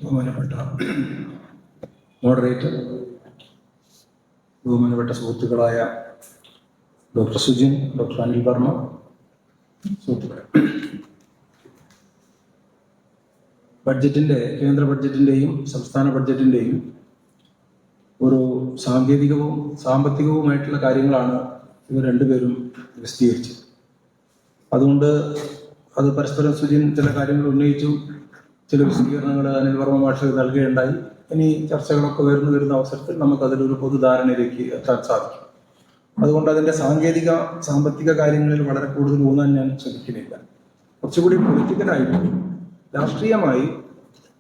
ബഹുമാനപ്പെട്ട മോഡറേറ്റർ, ബഹുമാനപ്പെട്ട സുഹൃത്തുക്കളായ ഡോക്ടർ സുജിൻ, ഡോക്ടർ അനിൽ വർമ്മ, സുഹൃത്തുക്കളെ, കേന്ദ്ര ബഡ്ജറ്റിൻ്റെയും സംസ്ഥാന ബഡ്ജറ്റിൻ്റെയും ഒരു സാങ്കേതികവും സാമ്പത്തികവുമായിട്ടുള്ള കാര്യങ്ങളാണ് ഇവർ രണ്ടുപേരും വിശദീകരിച്ചത്. അതുകൊണ്ട് അത് പരസ്പരം സുജിൻ ചില കാര്യങ്ങൾ ഉന്നയിച്ചു, ചില വിശദീകരണങ്ങൾ അനിൽ വർമ്മ മാഷ് നൽകുകയുണ്ടായി. ഇനി ചർച്ചകളൊക്കെ വരുന്ന അവസരത്തിൽ നമുക്കതിലൊരു പൊതുധാരണയിലേക്ക് എത്താൻ സാധിക്കും. അതുകൊണ്ട് അതിൻ്റെ സാമ്പത്തിക കാര്യങ്ങളിൽ വളരെ കൂടുതൽ ഊന്നാൻ ഞാൻ ശ്രമിക്കുന്നില്ല. കുറച്ചുകൂടി പൊളിറ്റിക്കലായിട്ട് രാഷ്ട്രീയമായി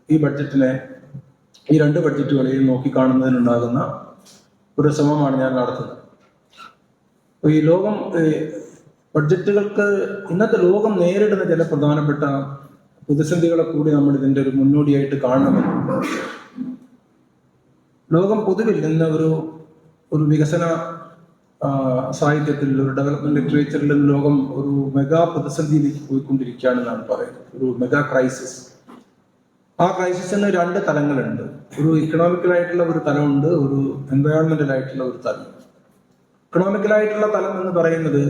ഈ രണ്ട് ബഡ്ജറ്റുകളെയും നോക്കിക്കാണുന്നതിനുണ്ടാകുന്ന ഒരു ശ്രമമാണ് ഞാൻ നടത്തുന്നത്. ഈ ബഡ്ജറ്റുകൾക്ക് ഇന്നത്തെ ലോകം നേരിടുന്ന ചില പ്രധാനപ്പെട്ട പ്രതിസന്ധികളെ കൂടി നമ്മൾ ഇതിൻ്റെ ഒരു മുന്നോടിയായിട്ട് കാണണമെന്ന്. ലോകം പൊതുവിൽ ഇന്ന് ഒരു വികസന സാഹിത്യത്തിൽ, ഒരു ഡെവലപ്മെന്റ് ലിറ്ററേച്ചറിൽ ലോകം ഒരു മെഗാ പ്രതിസന്ധിയിലേക്ക് പോയിക്കൊണ്ടിരിക്കുകയാണെന്നാണ് പറയുന്നത്. ഒരു മെഗാ ക്രൈസിസ്. ആ ക്രൈസിസിന് രണ്ട് തലങ്ങളുണ്ട്. ഒരു ഇക്കണോമിക്കലായിട്ടുള്ള ഒരു തലമുണ്ട്, ഒരു എൻവയോൺമെന്റൽ ആയിട്ടുള്ള ഒരു തലം. ഇക്കണോമിക്കലായിട്ടുള്ള തലം എന്ന് പറയുന്നത്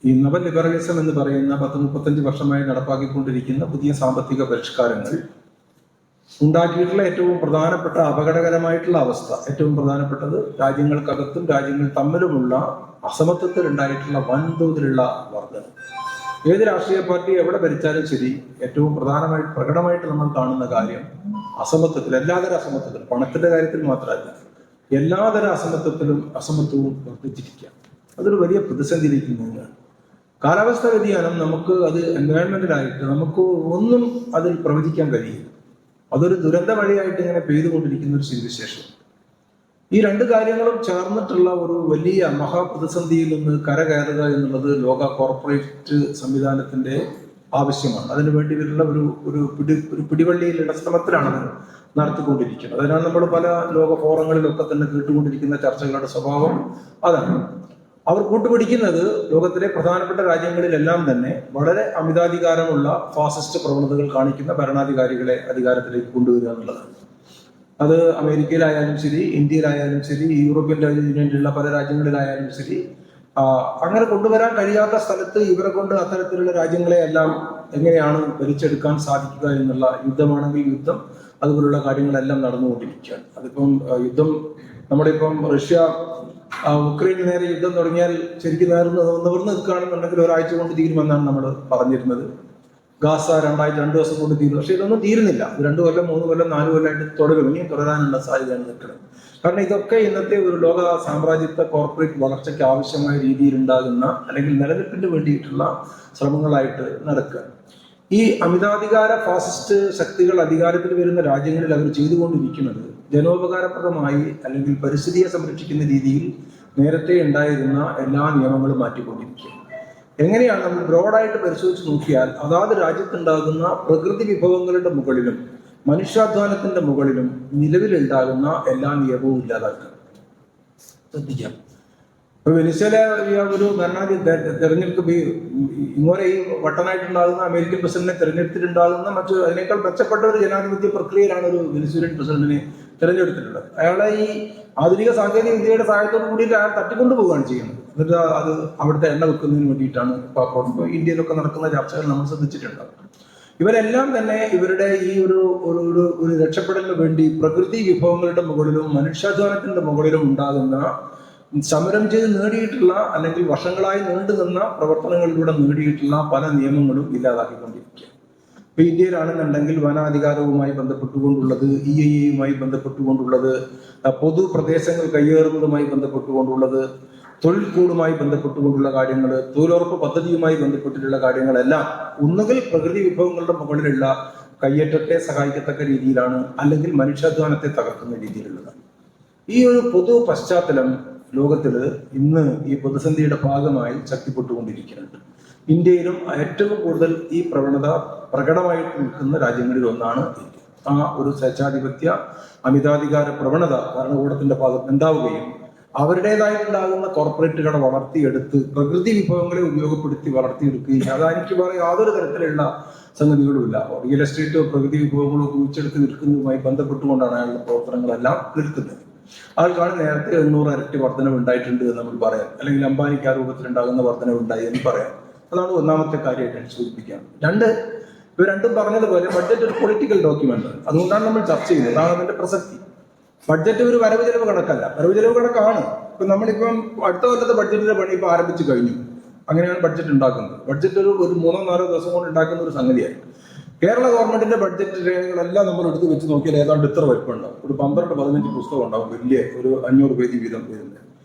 ഈ നവ ലിബറലിസം എന്ന് പറയുന്ന 10-35 വർഷമായി നടപ്പാക്കിക്കൊണ്ടിരിക്കുന്ന പുതിയ സാമ്പത്തിക പരിഷ്കാരങ്ങൾ ഉണ്ടാക്കിയിട്ടുള്ള ഏറ്റവും പ്രധാനപ്പെട്ട അപകടകരമായിട്ടുള്ള അവസ്ഥ, ഏറ്റവും പ്രധാനപ്പെട്ടത് രാജ്യങ്ങൾക്കകത്തും രാജ്യങ്ങൾ തമ്മിലുമുള്ള അസമത്വത്തിൽ ഉണ്ടായിട്ടുള്ള വൻതോതിലുള്ള വർധന. ഏത് രാഷ്ട്രീയ പാർട്ടി എവിടെ ഭരിച്ചാലും ശരി, ഏറ്റവും പ്രകടമായിട്ട് നമ്മൾ കാണുന്ന കാര്യം അസമത്വത്തിൽ, എല്ലാതര അസമത്വത്തിലും, പണത്തിന്റെ കാര്യത്തിൽ മാത്രമല്ല, എല്ലാതര അസമത്വവും വർദ്ധിച്ചിരിക്കുക. അതൊരു വലിയ പ്രതിസന്ധിയിലേക്ക് നീങ്ങുകയാണ്. കാലാവസ്ഥാ വ്യതിയാനം നമുക്ക് അത് എൻവയോൺമെന്റലായിട്ട് നമുക്ക് ഒന്നും അതിൽ പ്രവചിക്കാൻ കഴിയില്ല. അതൊരു ദുരന്ത വഴിയായിട്ട് ഇങ്ങനെ പെയ്തുകൊണ്ടിരിക്കുന്ന ഒരു സ്ഥിതിവിശേഷം. ഈ രണ്ട് കാര്യങ്ങളും ചേർന്നിട്ടുള്ള ഒരു വലിയ മഹാപ്രതിസന്ധിയിൽ നിന്ന് കരകയറുക എന്നുള്ളത് ലോക കോർപ്പറേറ്റ് സംവിധാനത്തിന്റെ ആവശ്യമാണ്. അതിനുവേണ്ടി വരുന്ന ഒരു പിടിവള്ളിയിലുള്ള ശ്രമത്തിലാണ് അത് നടത്തിക്കൊണ്ടിരിക്കുന്നത്. അതിനാണ് നമ്മൾ പല ലോക ഫോറങ്ങളിലൊക്കെ തന്നെ കേട്ടുകൊണ്ടിരിക്കുന്ന ചർച്ചകളുടെ സ്വഭാവം അതാണ്. അവർ കൂട്ടുപിടിക്കുന്നത് ലോകത്തിലെ പ്രധാനപ്പെട്ട രാജ്യങ്ങളിലെല്ലാം തന്നെ വളരെ അമിതാധികാരമുള്ള ഫാസിസ്റ്റ് പ്രവണതകൾ കാണിക്കുന്ന ഭരണാധികാരികളെ അധികാരത്തിലേക്ക് കൊണ്ടുവരിക എന്നുള്ളതാണ്. അത് അമേരിക്കയിലായാലും ശരി, ഇന്ത്യയിലായാലും ശരി, യൂറോപ്യൻ യൂണിയനിലുള്ള പല രാജ്യങ്ങളിലായാലും ശരി, അങ്ങനെ കൊണ്ടുവരാൻ കഴിയാത്ത സ്ഥലത്ത് ഇവരെ കൊണ്ട് അത്തരത്തിലുള്ള രാജ്യങ്ങളെ എല്ലാം എങ്ങനെയാണ് ഭരിച്ചെടുക്കാൻ സാധിക്കുക എന്നുള്ള, യുദ്ധമാണെങ്കിൽ യുദ്ധം, അതുപോലുള്ള കാര്യങ്ങളെല്ലാം നടന്നുകൊണ്ടിരിക്കുകയാണ്. യുദ്ധം നമ്മുടെ റഷ്യ ഉക്രൈന് നേരെ യുദ്ധം തുടങ്ങിയാൽ ശരിക്കും നിവർന്ന് നിൽക്കുകയാണെന്നുണ്ടെങ്കിൽ ഒരാഴ്ച കൊണ്ട് തീരുമെന്നാണ് നമ്മൾ പറഞ്ഞിരുന്നത്. ഗാസ 2 ദിവസം കൊണ്ട് തീരും. പക്ഷെ ഇതൊന്നും തീരുന്നില്ല. 2 കൊല്ലം 3 കൊല്ലം 4 കൊല്ലമായിട്ട് തുടരും. ഇനിയും തുടരാനുള്ള സാധ്യതയാണ് നിൽക്കുന്നത്. കാരണം ഇതൊക്കെ ഇന്നത്തെ ഒരു ലോക സാമ്രാജ്യത്വ കോർപ്പറേറ്റ് വളർച്ചയ്ക്ക് ആവശ്യമായ രീതിയിൽ ഉണ്ടാകുന്ന, അല്ലെങ്കിൽ നിലനിൽപ്പിന് വേണ്ടിയിട്ടുള്ള ശ്രമങ്ങളായിട്ട് നടക്കുക. ഈ അമിതാധികാര ഫാസിസ്റ്റ് ശക്തികൾ അധികാരത്തിൽ വരുന്ന രാജ്യങ്ങളിൽ അവർ ചെയ്തുകൊണ്ടിരിക്കുന്നത് ജനോപകാരപ്രദമായി, അല്ലെങ്കിൽ പരിസ്ഥിതിയെ സംരക്ഷിക്കുന്ന രീതിയിൽ നേരത്തെ ഉണ്ടായിരുന്ന എല്ലാ നിയമങ്ങളും മാറ്റിക്കൊണ്ടിരിക്കുക. എങ്ങനെയാണ് നമ്മൾ ബ്രോഡായിട്ട് പരിശോധിച്ച് നോക്കിയാൽ അതാത് രാജ്യത്തുണ്ടാകുന്ന പ്രകൃതി വിഭവങ്ങളുടെ മുകളിലും മനുഷ്യാധ്വാനത്തിന്റെ മുകളിലും നിലവിലുണ്ടാകുന്ന എല്ലാ നിയമവും ഇല്ലാതാക്കുക. ശ്രദ്ധിക്കാം. ഇപ്പൊ വെനിസ്വേല ഒരു തെരഞ്ഞെടുപ്പ് ഇങ്ങനെ ഈ വട്ടനായിട്ടുണ്ടാകുന്ന അമേരിക്കൻ പ്രസിഡന്റിനെ തെരഞ്ഞെടുത്തിട്ടുണ്ടാകുന്ന അതിനേക്കാൾ മെച്ചപ്പെട്ട ഒരു ജനാധിപത്യ പ്രക്രിയയിലാണ് ഒരു വെനിസ്വേലിയൻ പ്രസിഡന്റിനെ തെരഞ്ഞെടുത്തിട്ടുള്ളത്. അയാളെ ഈ ആധുനിക സാങ്കേതിക വിദ്യയുടെ സഹായത്തോട് കൂടിയിട്ട് അയാൾ തട്ടിക്കൊണ്ടുപോവുകയാണ് ചെയ്യുന്നത്. എന്നിട്ട് അത് അവിടുത്തെ എണ്ണ വെക്കുന്നതിന് വേണ്ടിയിട്ടാണ് ഇപ്പോൾ ഇന്ത്യയിലൊക്കെ നടക്കുന്ന ചർച്ചകൾ നമ്മൾ ശ്രദ്ധിച്ചിട്ടുണ്ടാകും. ഇവരെല്ലാം തന്നെ ഇവരുടെ ഈ ഒരു രക്ഷപ്പെടലിന് വേണ്ടി പ്രകൃതി വിഭവങ്ങളുടെ മുകളിലും മനുഷ്യാധ്വാനത്തിന്റെ മുകളിലും ഉണ്ടാകുന്ന സമരം ചെയ്ത് നേടിയിട്ടുള്ള, അല്ലെങ്കിൽ വർഷങ്ങളായി നീണ്ടു നിന്ന പ്രവർത്തനങ്ങളിലൂടെ നേടിയിട്ടുള്ള പല നിയമങ്ങളും ഇല്ലാതാക്കിക്കൊണ്ടിരിക്കുക. ഇപ്പൊ ഇന്ത്യയിലാണെന്നുണ്ടെങ്കിൽ വനാധികാരവുമായി ബന്ധപ്പെട്ടുകൊണ്ടുള്ളത്, EIA-യുമായി ബന്ധപ്പെട്ടുകൊണ്ടുള്ളത്, പൊതു പ്രദേശങ്ങൾ കയ്യേറുന്നതുമായി ബന്ധപ്പെട്ടുകൊണ്ടുള്ളത്, തൊഴിൽ കൂടുമായി ബന്ധപ്പെട്ടുകൊണ്ടുള്ള കാര്യങ്ങൾ, തൊഴിലുറപ്പ് പദ്ധതിയുമായി ബന്ധപ്പെട്ടിട്ടുള്ള കാര്യങ്ങളെല്ലാം ഒന്നുകിൽ പ്രകൃതി വിഭവങ്ങളുടെ മുകളിലുള്ള കയ്യേറ്റത്തെ സഹായിക്കത്തക്ക രീതിയിലാണ്, അല്ലെങ്കിൽ മനുഷ്യാധ്വാനത്തെ തകർക്കുന്ന രീതിയിലുള്ളതാണ്. ഈ ഒരു പൊതു പശ്ചാത്തലം ലോകത്തിൽ ഇന്ന് ഈ പ്രതിസന്ധിയുടെ ഭാഗമായി ശക്തിപ്പെട്ടുകൊണ്ടിരിക്കുന്നുണ്ട്. ഇന്ത്യയിലും ഏറ്റവും കൂടുതൽ ഈ പ്രവണത പ്രകടമായിട്ട് നിൽക്കുന്ന രാജ്യങ്ങളിൽ ഒന്നാണ് ഇന്ത്യ. ആ ഒരു സ്വേച്ഛാധിപത്യ അമിതാധികാര പ്രവണത ഭരണകൂടത്തിന്റെ ഭാഗത്ത് ഉണ്ടാവുകയും അവരുടേതായിട്ടുണ്ടാകുന്ന കോർപ്പറേറ്റുകളെ വളർത്തിയെടുത്ത് പ്രകൃതി വിഭവങ്ങളെ ഉപയോഗപ്പെടുത്തി വളർത്തിയെടുക്കുകയും അതെനിക്ക് പറയാൻ യാതൊരു തരത്തിലുള്ള സംഗതികളുമില്ല. റിയൽ എസ്റ്റേറ്റോ പ്രകൃതി വിഭവങ്ങളോ കുഴിച്ചെടുത്ത് നിൽക്കുന്നതുമായി ബന്ധപ്പെട്ടുകൊണ്ടാണ് അയാളുടെ പ്രവർത്തനങ്ങളെല്ലാം നിൽക്കുന്നത്. ആൾക്കാണ് നേരത്തെ 800 ഇരട്ടി വർധനവ് ഉണ്ടായിട്ടുണ്ട് എന്ന് നമ്മൾ പറയാം, അല്ലെങ്കിൽ അംബാനിക്ക് ആ രൂപത്തിലുണ്ടാകുന്ന വർധനവ് ഉണ്ടായി എന്ന് പറയാം. അതാണ് ഒന്നാമത്തെ കാര്യമായിട്ട് സൂചിപ്പിക്കാം. ഇവ രണ്ടും പറഞ്ഞതുപോലെ ബഡ്ജറ്റ് ഒരു പൊളിറ്റിക്കൽ ഡോക്യുമെന്റ്, അതുകൊണ്ടാണ് നമ്മൾ ചർച്ച ചെയ്യുന്നത്. അതാണ് അതിന്റെ പ്രസക്തി. ബഡ്ജറ്റ് ഒരു വരവ് ചെലവ് കണക്കല്ല, വരവ് ചെലവ് കണക്കാണ്. ഇപ്പൊ നമ്മളിപ്പം അടുത്ത കൊല്ലത്തെ ബഡ്ജറ്റിന്റെ പണി ഇപ്പൊ ആരംഭിച്ചു കഴിഞ്ഞു. അങ്ങനെയാണ് ബഡ്ജറ്റ് ഉണ്ടാക്കുന്നത്. ബഡ്ജറ്റ് ഒരു 3-4 ദിവസം കൊണ്ട് ഉണ്ടാക്കുന്ന ഒരു സംഗതിയായി. കേരള ഗവൺമെന്റിന്റെ ബഡ്ജറ്റ് രേഖകളെല്ലാം നമ്മൾ എടുത്ത് വെച്ച് നോക്കിയാൽ ഏതാണ്ട് ഇത്ര വലിപ്പമുണ്ടാവും. ഒരു 12-15 പുസ്തകം ഉണ്ടാവും, വലിയ ഒരു 500 പേജ് വീതം വരുന്നത്.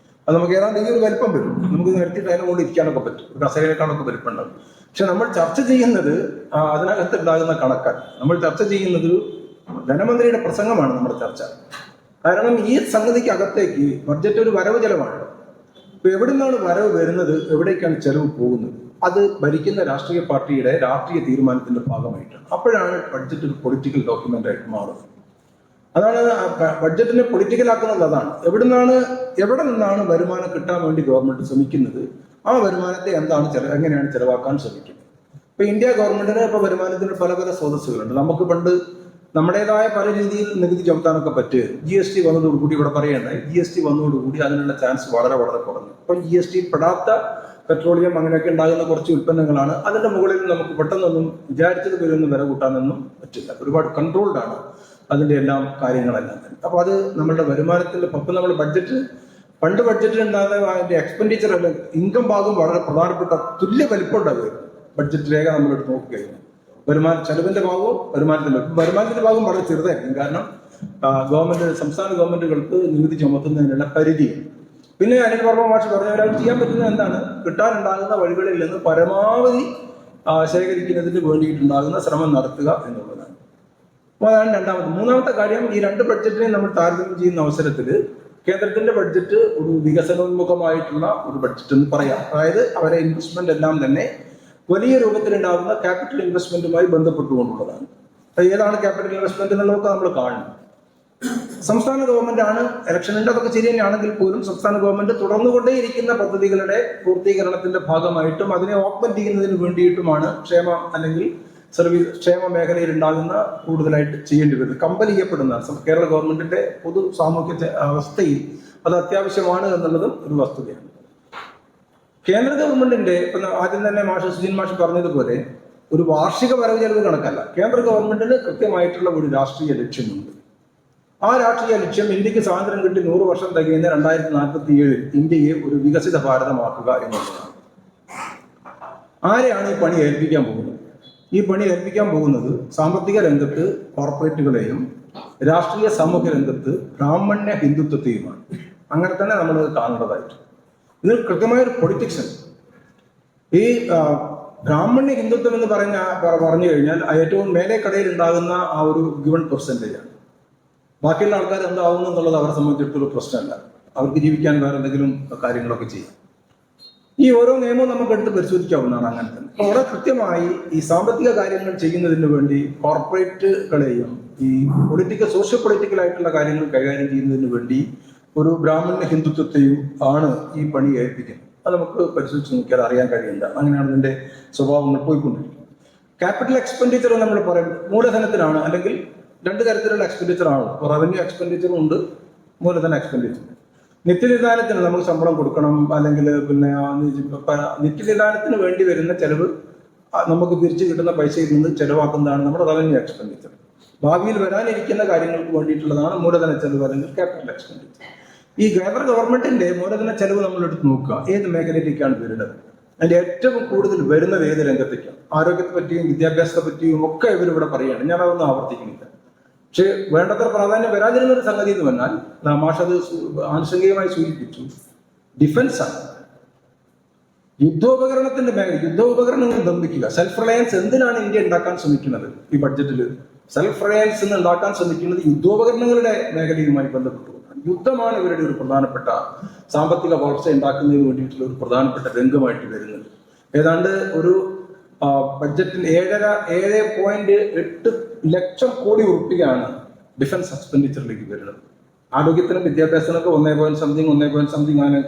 അത് നമുക്ക് ഏതാണ്ട് ഈ ഒരു വലിപ്പം വരും. നമുക്ക് നിരത്തിയിട്ട് അതിനെ കൊണ്ട് ഇരിക്കാനൊക്കെ പറ്റും. ഒരു കസേരയേക്കാളൊക്കെ വലിപ്പം ഉണ്ടാവും. പക്ഷെ നമ്മൾ ചർച്ച ചെയ്യുന്നത് അതിനകത്ത് ഉണ്ടാകുന്ന കണക്കാണ്. നമ്മൾ ചർച്ച ചെയ്യുന്നത് ധനമന്ത്രിയുടെ പ്രസംഗമാണ് നമ്മുടെ ചർച്ച. കാരണം ഈ സംഗതിക്ക് അകത്തേക്ക് ബഡ്ജറ്റ് ഒരു വരവ് ചെലവാണ്. ഇപ്പൊ എവിടെ നിന്നാണ് വരവ് വരുന്നത്, എവിടേക്കാണ് ചെലവ് പോകുന്നത്, അത് ഭരിക്കുന്ന രാഷ്ട്രീയ പാർട്ടിയുടെ രാഷ്ട്രീയ തീരുമാനത്തിന്റെ ഭാഗമായിട്ടാണ്. അപ്പോഴാണ് ബഡ്ജറ്റ് ഒരു പൊളിറ്റിക്കൽ ഡോക്യുമെന്റ് ആയിട്ട് മാറുന്നത്. അതാണ് ബഡ്ജറ്റിനെ പൊളിറ്റിക്കൽ ആക്കുന്നത്. അതാണ് എവിടെ നിന്നാണ് വരുമാനം കിട്ടാൻ വേണ്ടി ഗവൺമെന്റ് ശ്രമിക്കുന്നത്, ആ വരുമാനത്തെ എങ്ങനെയാണ് ചെലവാക്കാൻ ശ്രമിക്കുന്നത്. ഇപ്പൊ ഇന്ത്യ ഗവൺമെന്റിന് ഇപ്പൊ വരുമാനത്തിന് പല പല സ്രോതസ്സുകളുണ്ട്. നമുക്ക് പണ്ട് നമ്മുടേതായ പല രീതിയിൽ നികുതി ചുമത്താനൊക്കെ പറ്റുക. GST വന്നതോടുകൂടി ഇവിടെ പറയേണ്ട GST വന്നതോടുകൂടി അതിനുള്ള ചാൻസ് വളരെ വളരെ കുറഞ്ഞു. ഇപ്പം GST പെടാത്ത പെട്രോളിയം അങ്ങനെയൊക്കെ ഉണ്ടാകുന്ന കുറച്ച് ഉൽപ്പന്നങ്ങളാണ്. അതിന്റെ മുകളിൽ നമുക്ക് പെട്ടെന്നൊന്നും വിചാരിച്ചത് വരുന്ന വില കൂട്ടാനൊന്നും പറ്റില്ല. ഒരുപാട് കൺട്രോൾഡ് ആണ് അതിന്റെ എല്ലാം കാര്യങ്ങളെല്ലാം തന്നെ. അപ്പൊ അത് നമ്മളുടെ വരുമാനത്തിന്റെ ഇപ്പം നമ്മൾ പണ്ട് ബഡ്ജറ്റിൽ ഉണ്ടാകുന്ന അതിന്റെ എക്സ്പെൻഡിച്ചർ അല്ല, ഇൻകം ഭാഗം വളരെ പ്രധാനപ്പെട്ട തുല്യ വലിപ്പം ഉണ്ടാകുമായിരുന്നു. ബഡ്ജറ്റ് രേഖ നമ്മളെടുത്ത് നോക്കിക്കഴിഞ്ഞാൽ ചെലവിന്റെ ഭാഗവും വരുമാനത്തിന്റെ ഭാഗം വളരെ ചെറുതായിരിക്കും. കാരണം സംസ്ഥാന ഗവൺമെന്റുകൾക്ക് നികുതി ചുമത്തുന്നതിനുള്ള പരിധിയും. പിന്നെ അനിൽ വർമ്മ മാഷ് പറഞ്ഞ ഒരാൾ ചെയ്യാൻ പറ്റുന്നത് എന്താണ്, കിട്ടാനുണ്ടാകുന്ന വഴികളിൽ നിന്ന് പരമാവധി ശേഖരിക്കുന്നതിന് വേണ്ടിയിട്ടുണ്ടാകുന്ന ശ്രമം നടത്തുക എന്നുള്ളതാണ്. അപ്പോൾ അതാണ് രണ്ടാമത്തെ. മൂന്നാമത്തെ കാര്യം, ഈ രണ്ട് ബഡ്ജറ്റിനെ നമ്മൾ താരതമ്യം ചെയ്യുന്ന അവസരത്തിൽ കേന്ദ്രത്തിന്റെ ബഡ്ജറ്റ് ഒരു വികസനോന്മുഖമായിട്ടുള്ള ഒരു ബഡ്ജറ്റ് എന്ന് പറയാം. അതായത് അവരെ ഇൻവെസ്റ്റ്മെന്റ് എല്ലാം തന്നെ വലിയ രൂപത്തിലുണ്ടാകുന്ന ക്യാപിറ്റൽ ഇൻവെസ്റ്റ്മെന്റുമായി ബന്ധപ്പെട്ടുകൊണ്ടുള്ളതാണ്. ഏതാണ് ക്യാപിറ്റൽ ഇൻവെസ്റ്റ്മെന്റ് എന്നുള്ളതൊക്കെ നമ്മൾ കാണും. സംസ്ഥാന ഗവൺമെന്റ് ആണ് ഇലക്ഷനുണ്ട്, അതൊക്കെ ശരി തന്നെയാണെങ്കിൽ പോലും സംസ്ഥാന ഗവൺമെന്റ് തുടർന്നുകൊണ്ടേയിരിക്കുന്ന പദ്ധതികളുടെ പൂർത്തീകരണത്തിന്റെ ഭാഗമായിട്ടും അതിനെ ഓഗ്മെന്റ് ചെയ്യുന്നതിന് വേണ്ടിയിട്ടുമാണ് ക്ഷേമ മേഖലയിൽ ഉണ്ടാകുന്ന കൂടുതലായിട്ട് ചെയ്യേണ്ടി വരുന്നത്. കമ്പൽ ചെയ്യപ്പെടുന്ന കേരള ഗവൺമെന്റിന്റെ പൊതു സാമൂഹ്യ അവസ്ഥയിൽ അത് അത്യാവശ്യമാണ് എന്നുള്ളതും ഒരു വസ്തുതയാണ്. കേന്ദ്ര ഗവൺമെന്റിന്റെ ആദ്യം തന്നെ സുജിൻ മാഷ് പറഞ്ഞതുപോലെ ഒരു വാർഷിക വരവ് ചെലവ് കണക്കല്ല. കേന്ദ്ര ഗവൺമെന്റിന് കൃത്യമായിട്ടുള്ള ഒരു രാഷ്ട്രീയ ലക്ഷ്യമുണ്ട്. ആ രാഷ്ട്രീയ ലക്ഷ്യം ഇന്ത്യക്ക് സ്വാതന്ത്ര്യം കിട്ടി 100 വർഷം തികയുന്ന 2047 ഇന്ത്യയെ ഒരു വികസിത ഭാരതമാക്കുക എന്നുള്ളതാണ്. ആരെയാണ് ഈ പണി ഏൽപ്പിക്കാൻ പോകുന്നത്? ഈ പണി ഏൽപ്പിക്കാൻ പോകുന്നത് സാമ്പത്തിക രംഗത്ത് കോർപ്പറേറ്റുകളെയും രാഷ്ട്രീയ സാമൂഹ്യ രംഗത്ത് ബ്രാഹ്മണ്യ ഹിന്ദുത്വത്തെയുമാണ്. അങ്ങനെ തന്നെ നമ്മൾ കാണേണ്ടതായിട്ട്. ഇതിൽ കൃത്യമായൊരു പൊളിറ്റിക്സ് ഉണ്ട്. ഈ ബ്രാഹ്മണ്യ ഹിന്ദുത്വം എന്ന് പറഞ്ഞു കഴിഞ്ഞാൽ ഏറ്റവും മേലെ കടയിൽ ഉണ്ടാകുന്ന ആ ഒരു ഗിവൺ പെർസെൻറ്റേജ് ആണ്. ബാക്കിയുള്ള ആൾക്കാർ എന്താവുന്നു എന്നുള്ളത് അവരെ സംബന്ധിച്ചിടത്തൊരു പ്രശ്നമല്ല. അവർക്ക് ജീവിക്കാൻ വേറെ എന്തെങ്കിലും കാര്യങ്ങളൊക്കെ ചെയ്യാം. ഈ ഓരോ നിയമവും നമുക്ക് എടുത്ത് പരിശോധിക്കാവുന്നതാണ്. അങ്ങനെ തന്നെ അവിടെ കൃത്യമായി ഈ സാമ്പത്തിക കാര്യങ്ങൾ ചെയ്യുന്നതിന് വേണ്ടി കോർപ്പറേറ്റുകളെയും ഈ സോഷ്യോ പൊളിറ്റിക്കൽ ആയിട്ടുള്ള കാര്യങ്ങൾ കൈകാര്യം ചെയ്യുന്നതിന് വേണ്ടി ഒരു ബ്രാഹ്മണ്യ ഹിന്ദുത്വത്തെയും ആണ് ഈ പണി ഏൽപ്പിക്കുന്നത്. അത് നമുക്ക് പരിശോധിച്ച് നോക്കിയാൽ അറിയാൻ കഴിയില്ല. അങ്ങനെയാണ് ഇതിന്റെ സ്വഭാവങ്ങൾ പോയിക്കൊണ്ടിരിക്കുന്നത്. ക്യാപിറ്റൽ എക്സ്പെൻഡിച്ചർ നമ്മൾ പറയും മൂലധനത്തിനാണ്, അല്ലെങ്കിൽ രണ്ട് തരത്തിലുള്ള എക്സ്പെൻഡിച്ചർ ആണ്. റവന്യൂ എക്സ്പെൻഡിച്ചറും ഉണ്ട്, മൂലധന എക്സ്പെൻഡിച്ചർ. നിത്യനിദാനത്തിന് നമുക്ക് ശമ്പളം കൊടുക്കണം, അല്ലെങ്കിൽ നിത്യനിദാനത്തിന് വേണ്ടി വരുന്ന ചെലവ് നമുക്ക് തിരിച്ചു കിട്ടുന്ന പൈസയിൽ നിന്ന് ചെലവാക്കുന്നതാണ് നമ്മുടെ റവന്യൂ എക്സ്പെൻഡിച്ചർ. ഭാവിയിൽ വരാനിരിക്കുന്ന കാര്യങ്ങൾക്ക് വേണ്ടിയിട്ടുള്ളതാണ് മൂലധന ചെലവ് അല്ലെങ്കിൽ ക്യാപിറ്റൽ എക്സ്പെൻഡിച്ചർ. ഈ കേന്ദ്ര ഗവൺമെന്റിന്റെ മൂലധന ചെലവ് നമ്മൾ എടുത്ത് നോക്കുക, ഏത് മേഖലയിലേക്കാണ് വരുന്നത്? അതിന്റെ ഏറ്റവും കൂടുതൽ വരുന്നത് ഏത് രംഗത്തേക്കാണ്? ആരോഗ്യത്തെ പറ്റിയും വിദ്യാഭ്യാസത്തെ പറ്റിയും ഒക്കെ ഇവരിവിടെ പറയുകയാണ്. ഞാൻ അതൊന്നും ആവർത്തിക്കുന്നില്ല. പക്ഷെ വേണ്ടത്ര പ്രാധാന്യം വരാതിരുന്ന ഒരു സംഗതി എന്ന് പറഞ്ഞാൽ മാഷത് ആനുഷംഗികമായി സൂചിപ്പിച്ചു, ഡിഫൻസ് ആണ്. യുദ്ധോപകരണത്തിന്റെ മേഖല, യുദ്ധോപകരണങ്ങൾ നിർമ്മിക്കുക. സെൽഫ് റിലയൻസ് എന്തിനാണ് ഇന്ത്യ ഉണ്ടാക്കാൻ ശ്രമിക്കുന്നത്? ഈ ബഡ്ജറ്റിൽ സെൽഫ് റിലയൻസ് എന്ന് ഉണ്ടാക്കാൻ ശ്രമിക്കുന്നത് യുദ്ധോപകരണങ്ങളുടെ മേഖലയുമായി ബന്ധപ്പെട്ടുകൊണ്ടാണ്. യുദ്ധമാണ് ഇവരുടെ ഒരു പ്രധാനപ്പെട്ട സാമ്പത്തിക വളർച്ച ഉണ്ടാക്കുന്നതിന് വേണ്ടിയിട്ടുള്ള ഒരു പ്രധാനപ്പെട്ട രംഗമായിട്ട് വരുന്നത്. ഏതാണ്ട് ഒരു ബഡ്ജറ്റിൽ 7.8 ലക്ഷം കോടി ഉറുപ്പികയാണ് ഡിഫൻസ് എക്സ്പെൻഡിച്ചറിലേക്ക് വരുന്നത്. ആരോഗ്യത്തിനും വിദ്യാഭ്യാസത്തിനൊക്കെ 1.something അങ്ങനെ.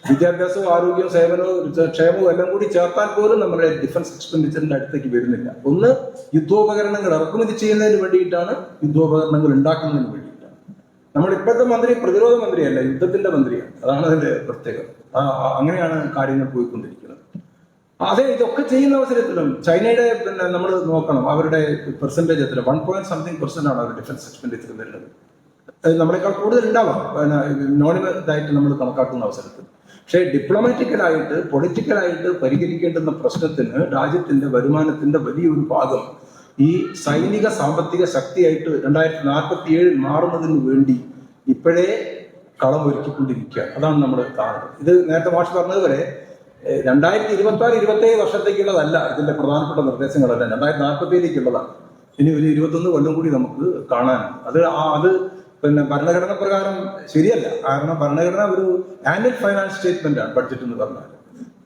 വിദ്യാഭ്യാസവും ആരോഗ്യവും സേവനവും ക്ഷേമവും എല്ലാം കൂടി ചേർത്താൽ പോലും നമ്മുടെ ഡിഫൻസ് എക്സ്പെൻഡിച്ചറിന്റെ അടുത്തേക്ക് വരുന്നില്ല. ഒന്ന്, യുദ്ധോപകരണങ്ങൾ ഇറക്കുമതി ചെയ്യുന്നതിന് വേണ്ടിയിട്ടാണ്, യുദ്ധോപകരണങ്ങൾ ഉണ്ടാക്കുന്നതിന് വേണ്ടിയിട്ടാണ്. നമ്മൾ ഇപ്പോഴത്തെ മന്ത്രി പ്രതിരോധ മന്ത്രിയല്ല, യുദ്ധത്തിന്റെ മന്ത്രിയാണ്. അതാണ് അതിന്റെ പ്രത്യേകത. അങ്ങനെയാണ് കാര്യങ്ങൾ പോയിക്കൊണ്ടിരിക്കുന്നത്. അതെ, ഇതൊക്കെ ചെയ്യുന്ന അവസരത്തിലും ചൈനയുടെ നമ്മൾ നോക്കണം, അവരുടെ പെർസെൻറ്റേജ് എത്ര, 1.something% ആണ് അവർ ഡിഫൻസ് എക്സ്പെൻഡിച്ചർ വരുന്നത്. നമ്മളെക്കാൾ കൂടുതൽ ഉണ്ടാവാം നോണിമലായിട്ട് നമ്മൾ കണക്കാക്കുന്ന അവസരത്തിൽ. പക്ഷേ ഡിപ്ലോമാറ്റിക്കലായിട്ട് പൊളിറ്റിക്കലായിട്ട് പരിഹരിക്കേണ്ടുന്ന പ്രശ്നത്തിന് രാജ്യത്തിന്റെ വരുമാനത്തിന്റെ വലിയൊരു ഭാഗം ഈ സൈനിക സാമ്പത്തിക ശക്തിയായിട്ട് 2047 മാറുന്നതിന് വേണ്ടി ഇപ്പോഴേ കളം ഒരുക്കിക്കൊണ്ടിരിക്കുക. അതാണ് നമ്മൾ കാണുന്നത്. ഇത് നേരത്തെ മാഷ് പറഞ്ഞതുപോലെ 2026-27 വർഷത്തേക്കുള്ളതല്ല ഇതിന്റെ പ്രധാനപ്പെട്ട നിർദ്ദേശങ്ങളല്ല, 2047-ലേക്കുള്ളതാണ്. ഇനി ഒരു 21 കൊല്ലം കൂടി നമുക്ക് കാണാൻ. അത് ഭരണഘടന പ്രകാരം ശരിയല്ല. കാരണം ഭരണഘടന ഒരു ആനുവൽ ഫൈനാൻസ് സ്റ്റേറ്റ്മെന്റ് ആണ് ബഡ്ജറ്റ് എന്ന് പറഞ്ഞാൽ.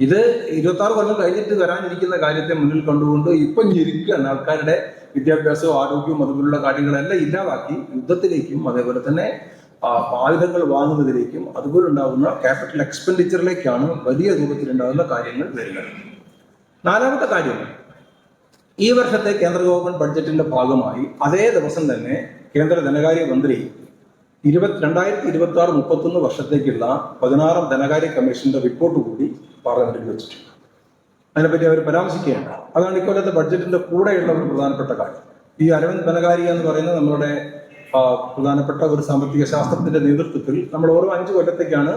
ഇത് 26 കൊല്ലം കഴിഞ്ഞിട്ട് വരാനിരിക്കുന്ന കാര്യത്തെ മുന്നിൽ കണ്ടുകൊണ്ട് ഇപ്പം ഞെരുക്കുകയാണ്. ആൾക്കാരുടെ വിദ്യാഭ്യാസവും ആരോഗ്യവും അതുപോലുള്ള കാര്യങ്ങളെല്ലാം ഇല്ലാതാക്കി യുദ്ധത്തിലേക്കും അതേപോലെ തന്നെ ആയുധങ്ങൾ വാങ്ങുന്നതിലേക്കും അതുപോലെ ഉണ്ടാകുന്ന ക്യാപിറ്റൽ എക്സ്പെൻഡിച്ചറിലേക്കാണ് വലിയ രൂപത്തിലുണ്ടാകുന്ന കാര്യങ്ങൾ വരുന്നത്. നാലാമത്തെ കാര്യം, ഈ വർഷത്തെ കേന്ദ്ര ഗവൺമെന്റ് ബഡ്ജറ്റിന്റെ ഭാഗമായി അതേ ദിവസം തന്നെ കേന്ദ്ര ധനകാര്യ മന്ത്രി 2026-31 വർഷത്തേക്കുള്ള 16ാം ധനകാര്യ കമ്മീഷന്റെ റിപ്പോർട്ട് കൂടി പാർലമെന്റിൽ വെച്ചിട്ടുണ്ട്. അതിനെപ്പറ്റി അവർ പരാമർശിക്കുകയാണ്. അതാണ് ഇക്കൊല്ലത്തെ ബഡ്ജറ്റിന്റെ കൂടെയുള്ള ഒരു പ്രധാനപ്പെട്ട കാര്യം. ഈ അരവിന്ദ് ധനകാര്യ എന്ന് പറയുന്ന നമ്മളുടെ പ്രധാനപ്പെട്ട ഒരു സാമ്പത്തിക ശാസ്ത്രത്തിന്റെ നേതൃത്വത്തിൽ നമ്മൾ ഓരോ 5 കൊല്ലത്തേക്കാണ്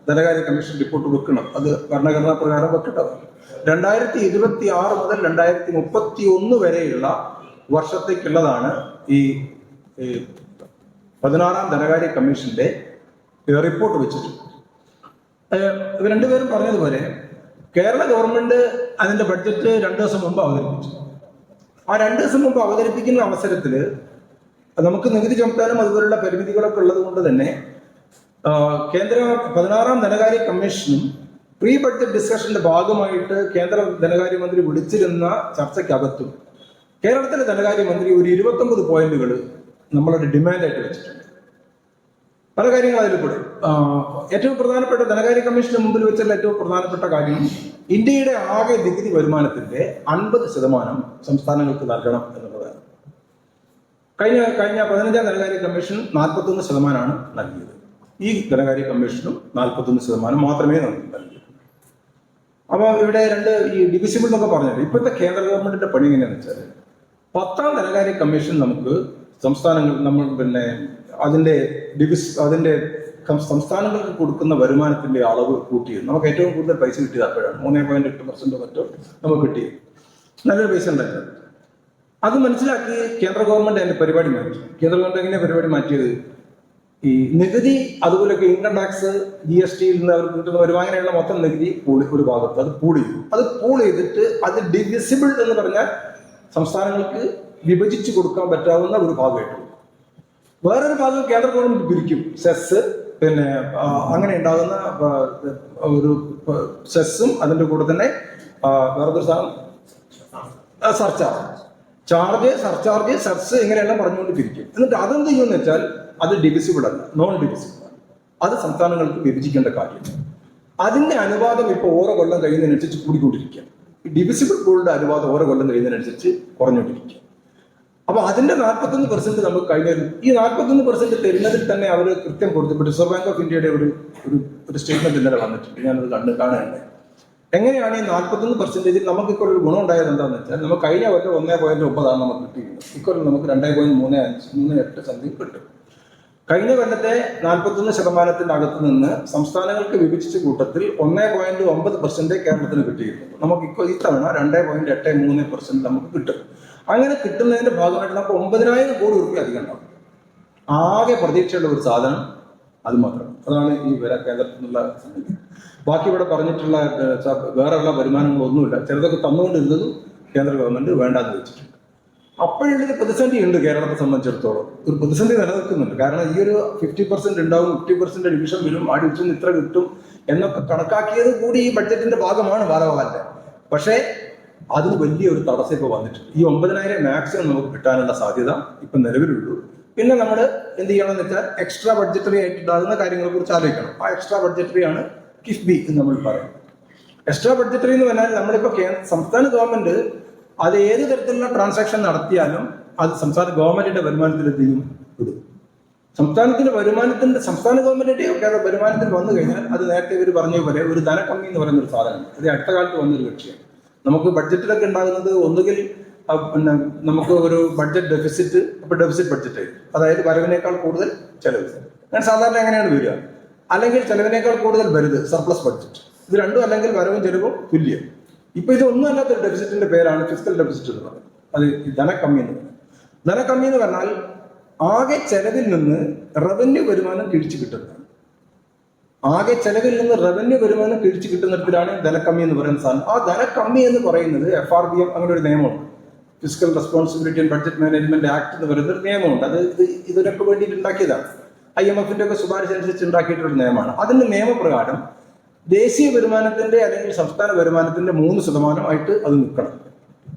ധനകാര്യ കമ്മീഷൻ റിപ്പോർട്ട് വെക്കണം. അത് ഭരണഘടനാ പ്രകാരം വെക്കേണ്ടതാണ്. 2026 മുതൽ 2031 വരെയുള്ള വർഷത്തേക്കുള്ളതാണ് ഈ 16ാം ധനകാര്യ കമ്മീഷന്റെ റിപ്പോർട്ട് വെച്ചിട്ടുണ്ട്. ഇവർ രണ്ടുപേരും പറഞ്ഞതുപോലെ കേരള ഗവൺമെന്റ് അതിന്റെ ബഡ്ജറ്റ് 2 ദിവസം മുമ്പ് അവതരിപ്പിച്ചു. ആ 2 ദിവസം മുമ്പ് അവതരിപ്പിക്കുന്ന അവസരത്തിൽ നമുക്ക് നികുതി ചുമത്താനും അതുപോലുള്ള പരിമിതികളൊക്കെ ഉള്ളത് കൊണ്ട് തന്നെ കേന്ദ്ര 16ാം ധനകാര്യ കമ്മീഷനും പ്രീ ബഡ്ജറ്റ് ഡിസ്കഷന്റെ ഭാഗമായിട്ട് കേന്ദ്ര ധനകാര്യമന്ത്രി വിളിച്ചിരുന്ന ചർച്ചയ്ക്കകത്തും കേരളത്തിലെ ധനകാര്യമന്ത്രി ഒരു 29 പോയിന്റുകൾ നമ്മളുടെ ഡിമാൻഡായിട്ട് വെച്ചിട്ടുണ്ട്. പല കാര്യങ്ങൾ അതിൽ പെടും. ഏറ്റവും പ്രധാനപ്പെട്ട ധനകാര്യ കമ്മീഷന് മുമ്പിൽ വെച്ചുള്ള ഏറ്റവും പ്രധാനപ്പെട്ട കാര്യം ഇന്ത്യയുടെ ആകെ നികുതി വരുമാനത്തിന്റെ 50% സംസ്ഥാനങ്ങൾക്ക് നൽകണം എന്നുള്ളതാണ്. കഴിഞ്ഞ 15ാം ധനകാര്യ കമ്മീഷൻ 41% നൽകിയത്. ഈ ധനകാര്യ കമ്മീഷനും 41% മാത്രമേ നൽകിയിട്ടുള്ളൂ. അപ്പൊ ഇവിടെ ഈ ഡിവിസിബിൾ എന്നൊക്കെ പറഞ്ഞത് ഇപ്പോഴത്തെ കേന്ദ്ര ഗവൺമെന്റിന്റെ പണി എങ്ങനെയാണെന്ന് വെച്ചാൽ 10ാം ധനകാര്യ കമ്മീഷൻ നമുക്ക് സംസ്ഥാനങ്ങൾ അതിന്റെ സംസ്ഥാനങ്ങൾക്ക് കൊടുക്കുന്ന വരുമാനത്തിന്റെ അളവ് കൂട്ടിയത്. നമുക്ക് ഏറ്റവും കൂടുതൽ പൈസ കിട്ടിയത് അപ്പോഴാണ് 3.8% മറ്റോ നമുക്ക് കിട്ടിയത്. നല്ലൊരു പൈസ ഉണ്ടായിരുന്നു. അത് മനസ്സിലാക്കി കേന്ദ്ര ഗവൺമെന്റ് അതിന്റെ പരിപാടി മാറ്റി. കേന്ദ്ര ഗവൺമെന്റ് എങ്ങനെയാണ് പരിപാടി മാറ്റിയത്? ഈ നികുതി അതുപോലെയൊക്കെ ഇൻകം ടാക്സ്, GSTയിൽ നിന്ന് അവർക്ക് കിട്ടുന്ന വരുമാനം, അങ്ങനെയുള്ള മൊത്തം നികുതി ഒരു ഭാഗത്ത് അത് പൂൾ ചെയ്തു. അത് പൂൾ ചെയ്തിട്ട് അത് ഡിവിസിബിൾ എന്ന് പറഞ്ഞാൽ സംസ്ഥാനങ്ങൾക്ക് വിഭജിച്ച് കൊടുക്കാൻ പറ്റാവുന്ന ഒരു ഭാഗമായിട്ട് വേറൊരു ഭാഗം കേന്ദ്ര ഗവൺമെന്റ് പിരിക്കും. സെസ് അങ്ങനെ ഉണ്ടാകുന്ന ഒരു സെസ്സും അതിന്റെ കൂടെ തന്നെ വേറൊരു സാധനം സർചാർജ് സെസ് ഇങ്ങനെയെല്ലാം പറഞ്ഞുകൊണ്ട് പിരിക്കും. എന്നിട്ട് അതെന്ത് ചെയ്യുമെന്ന് വെച്ചാൽ അത് ഡിവിസിബിൾ അല്ല, നോൺ ഡിവിസിബിൾ ആണ്. അത് സംസ്ഥാനങ്ങൾക്ക് വിഭജിക്കേണ്ട കാര്യം. അതിന്റെ അനുവാദം ഇപ്പോൾ ഓരോ കൊല്ലം കഴിയുന്നതിനനുസരിച്ച് കൂടിക്കൊണ്ടിരിക്കുക. ഡിവിസിബിൾ പൂളിന്റെ അനുവാദം ഓരോ കൊല്ലം കഴിയുന്നതിനനുസരിച്ച് കുറഞ്ഞുകൊണ്ടിരിക്കുക. അപ്പൊ അതിന്റെ 41% നമുക്ക് കഴിഞ്ഞ ഈ 41% തരുന്നതിൽ തന്നെ അവർ കൃത്യം കൊടുത്തു. റിസർവ് ബാങ്ക് ഓഫ് ഇന്ത്യയുടെ ഒരു സ്റ്റേറ്റ്മെന്റ് ഇന്നലെ വന്നിട്ടുണ്ട്. ഞാനത് കാണുകയുണ്ടായി. എങ്ങനെയാണ് ഈ 41% നമുക്കിപ്പോൾ ഒരു ഗുണം ഉണ്ടായത് എന്താണെന്ന് വെച്ചാൽ, നമുക്ക് കഴിഞ്ഞ കൊല്ലം 1.9 നമുക്ക് കിട്ടിയിരുന്നത്. ഇക്കൊല്ലം നമുക്ക് 2.35-38 സംതിങ് കിട്ടും. കഴിഞ്ഞ കൊല്ലത്തെ 41% അകത്ത് നിന്ന് സംസ്ഥാനങ്ങൾക്ക് വിഭജിച്ച കൂട്ടത്തിൽ 1.9% കേരളത്തിന് കിട്ടിയിരുന്നു. നമുക്ക് ഇത്തവണ 2.83% നമുക്ക് കിട്ടും. അങ്ങനെ കിട്ടുന്നതിന്റെ ഭാഗമായിട്ട് നമുക്ക് 9,000 കോടി രൂപ അധികം ഉണ്ടാവും. ആകെ പ്രതീക്ഷയുള്ള ഒരു സാധനം അത് മാത്രം. അതാണ് ഈ കേന്ദ്രത്തിൽ നിന്നുള്ള സംഗതി. ബാക്കി ഇവിടെ പറഞ്ഞിട്ടുള്ള വേറെയുള്ള വരുമാനങ്ങളൊന്നുമില്ല. ചിലതൊക്കെ തന്നുകൊണ്ടിരുന്നതും കേന്ദ്ര ഗവൺമെന്റ് വേണ്ടാന്ന് വെച്ചിട്ടുണ്ട്. അപ്പോഴുള്ളൊരു പ്രതിസന്ധി ഉണ്ട് കേരളത്തെ സംബന്ധിച്ചിടത്തോളം. ഒരു പ്രതിസന്ധി നിലനിൽക്കുന്നുണ്ട്. കാരണം ഈ ഒരു 50% ഉണ്ടാവും, 50% ഡിവിഷൻ വരും, ആ ഡിവിഷൻ ഇത്ര കിട്ടും എന്നൊക്കെ കണക്കാക്കിയത് കൂടി ഈ ബഡ്ജറ്റിന്റെ ഭാഗമാണ് ഭാരവാഹന്റെ. പക്ഷേ അതിന് വലിയൊരു തടസ്സം ഇപ്പോൾ വന്നിട്ടുണ്ട്. ഈ 9,000 മാക്സിമം നമുക്ക് കിട്ടാനുള്ള സാധ്യത ഇപ്പം നിലവിലുള്ളൂ. പിന്നെ നമ്മൾ എന്ത് ചെയ്യണമെന്ന് വെച്ചാൽ എക്സ്ട്രാ ബഡ്ജറ്ററി ആയിട്ടുണ്ടാകുന്ന കാര്യങ്ങളെ കുറിച്ച് ആലോചിക്കണം. ആ എക്സ്ട്രാ ബഡ്ജറ്ററി ആണ് കിഫ്ബി എന്ന് നമ്മൾ പറയും. എക്സ്ട്രാ ബഡ്ജറ്ററി എന്ന് പറഞ്ഞാൽ നമ്മളിപ്പോൾ സംസ്ഥാന ഗവൺമെന്റ് അത് ഏത് തരത്തിലുള്ള ട്രാൻസാക്ഷൻ നടത്തിയാലും അത് സംസ്ഥാന ഗവൺമെന്റിന്റെ വരുമാനത്തിൽ എന്ത് ചെയ്യും, ഇടും. സംസ്ഥാന ഗവൺമെന്റിന്റെ വരുമാനത്തിൽ വന്നു കഴിഞ്ഞാൽ അത് നേരത്തെ ഇവർ പറഞ്ഞ പോലെ ഒരു ധനക്കമ്മി എന്ന് പറയുന്ന ഒരു സാധനമാണ്. അത് അടുത്ത കാലത്ത് വന്നൊരു കക്ഷിയാണ്. നമുക്ക് ബഡ്ജറ്റിലൊക്കെ ഉണ്ടാകുന്നത് ഒന്നുകിൽ പിന്നെ നമുക്ക് ഒരു ബഡ്ജറ്റ് ഡെഫിസിറ്റ്, അപ്പോൾ ഡെഫിസിറ്റ് ബഡ്ജറ്റ് ആയിരിക്കും, അതായത് വരവിനേക്കാൾ കൂടുതൽ ചെലവ്. ഞാൻ സാധാരണ എങ്ങനെയാണ് വരിക, അല്ലെങ്കിൽ ചെലവിനേക്കാൾ കൂടുതൽ വരുത് സർപ്ലസ് ബഡ്ജറ്റ്. ഇത് രണ്ടും അല്ലെങ്കിൽ വരവും ചെലവും തുല്യം. ഇപ്പൊ ഇതൊന്നും അല്ലാത്തൊരു ഡെഫിസിറ്റിന്റെ പേരാണ് ഫിസ്ക്കൽ ഡെഫിസിറ്റ് എന്ന് പറയുന്നത്. അത് ധനക്കമ്മി എന്ന് പറയുന്നത്. ധനക്കമ്മി എന്ന് പറഞ്ഞാൽ ആകെ ചെലവിൽ നിന്ന് റവന്യൂ വരുമാനം കിഴിച്ചു കിട്ടുന്നതാണ്. ആകെ ചെലവിൽ നിന്ന് റവന്യൂ വരുമാനം കിഴിച്ചു കിട്ടുന്നിടത്തിലാണ് ധനക്കമ്മി എന്ന് പറയുന്ന സാധനം. ആ ധനക്കമ്മി എന്ന് പറയുന്നത് FRBM അങ്ങനെ ഒരു നിയമമുണ്ട്, physical responsibility and budget management act എന്ന് പറയുന്ന ഒരു നിയമമുണ്ട്. അത് ഇതിനൊക്കെ വേണ്ടിയിട്ട് ഉണ്ടാക്കിയതാണ്. IMFന്റെ ഒക്കെ ശുപാർശ അനുസരിച്ച് ഉണ്ടാക്കിയിട്ടുള്ള നിയമമാണ്. അതിന്റെ നിയമപ്രകാരം ദേശീയ വരുമാനത്തിന്റെ അല്ലെങ്കിൽ സംസ്ഥാന വരുമാനത്തിന്റെ 3% ആയിട്ട് അത് നിൽക്കണം.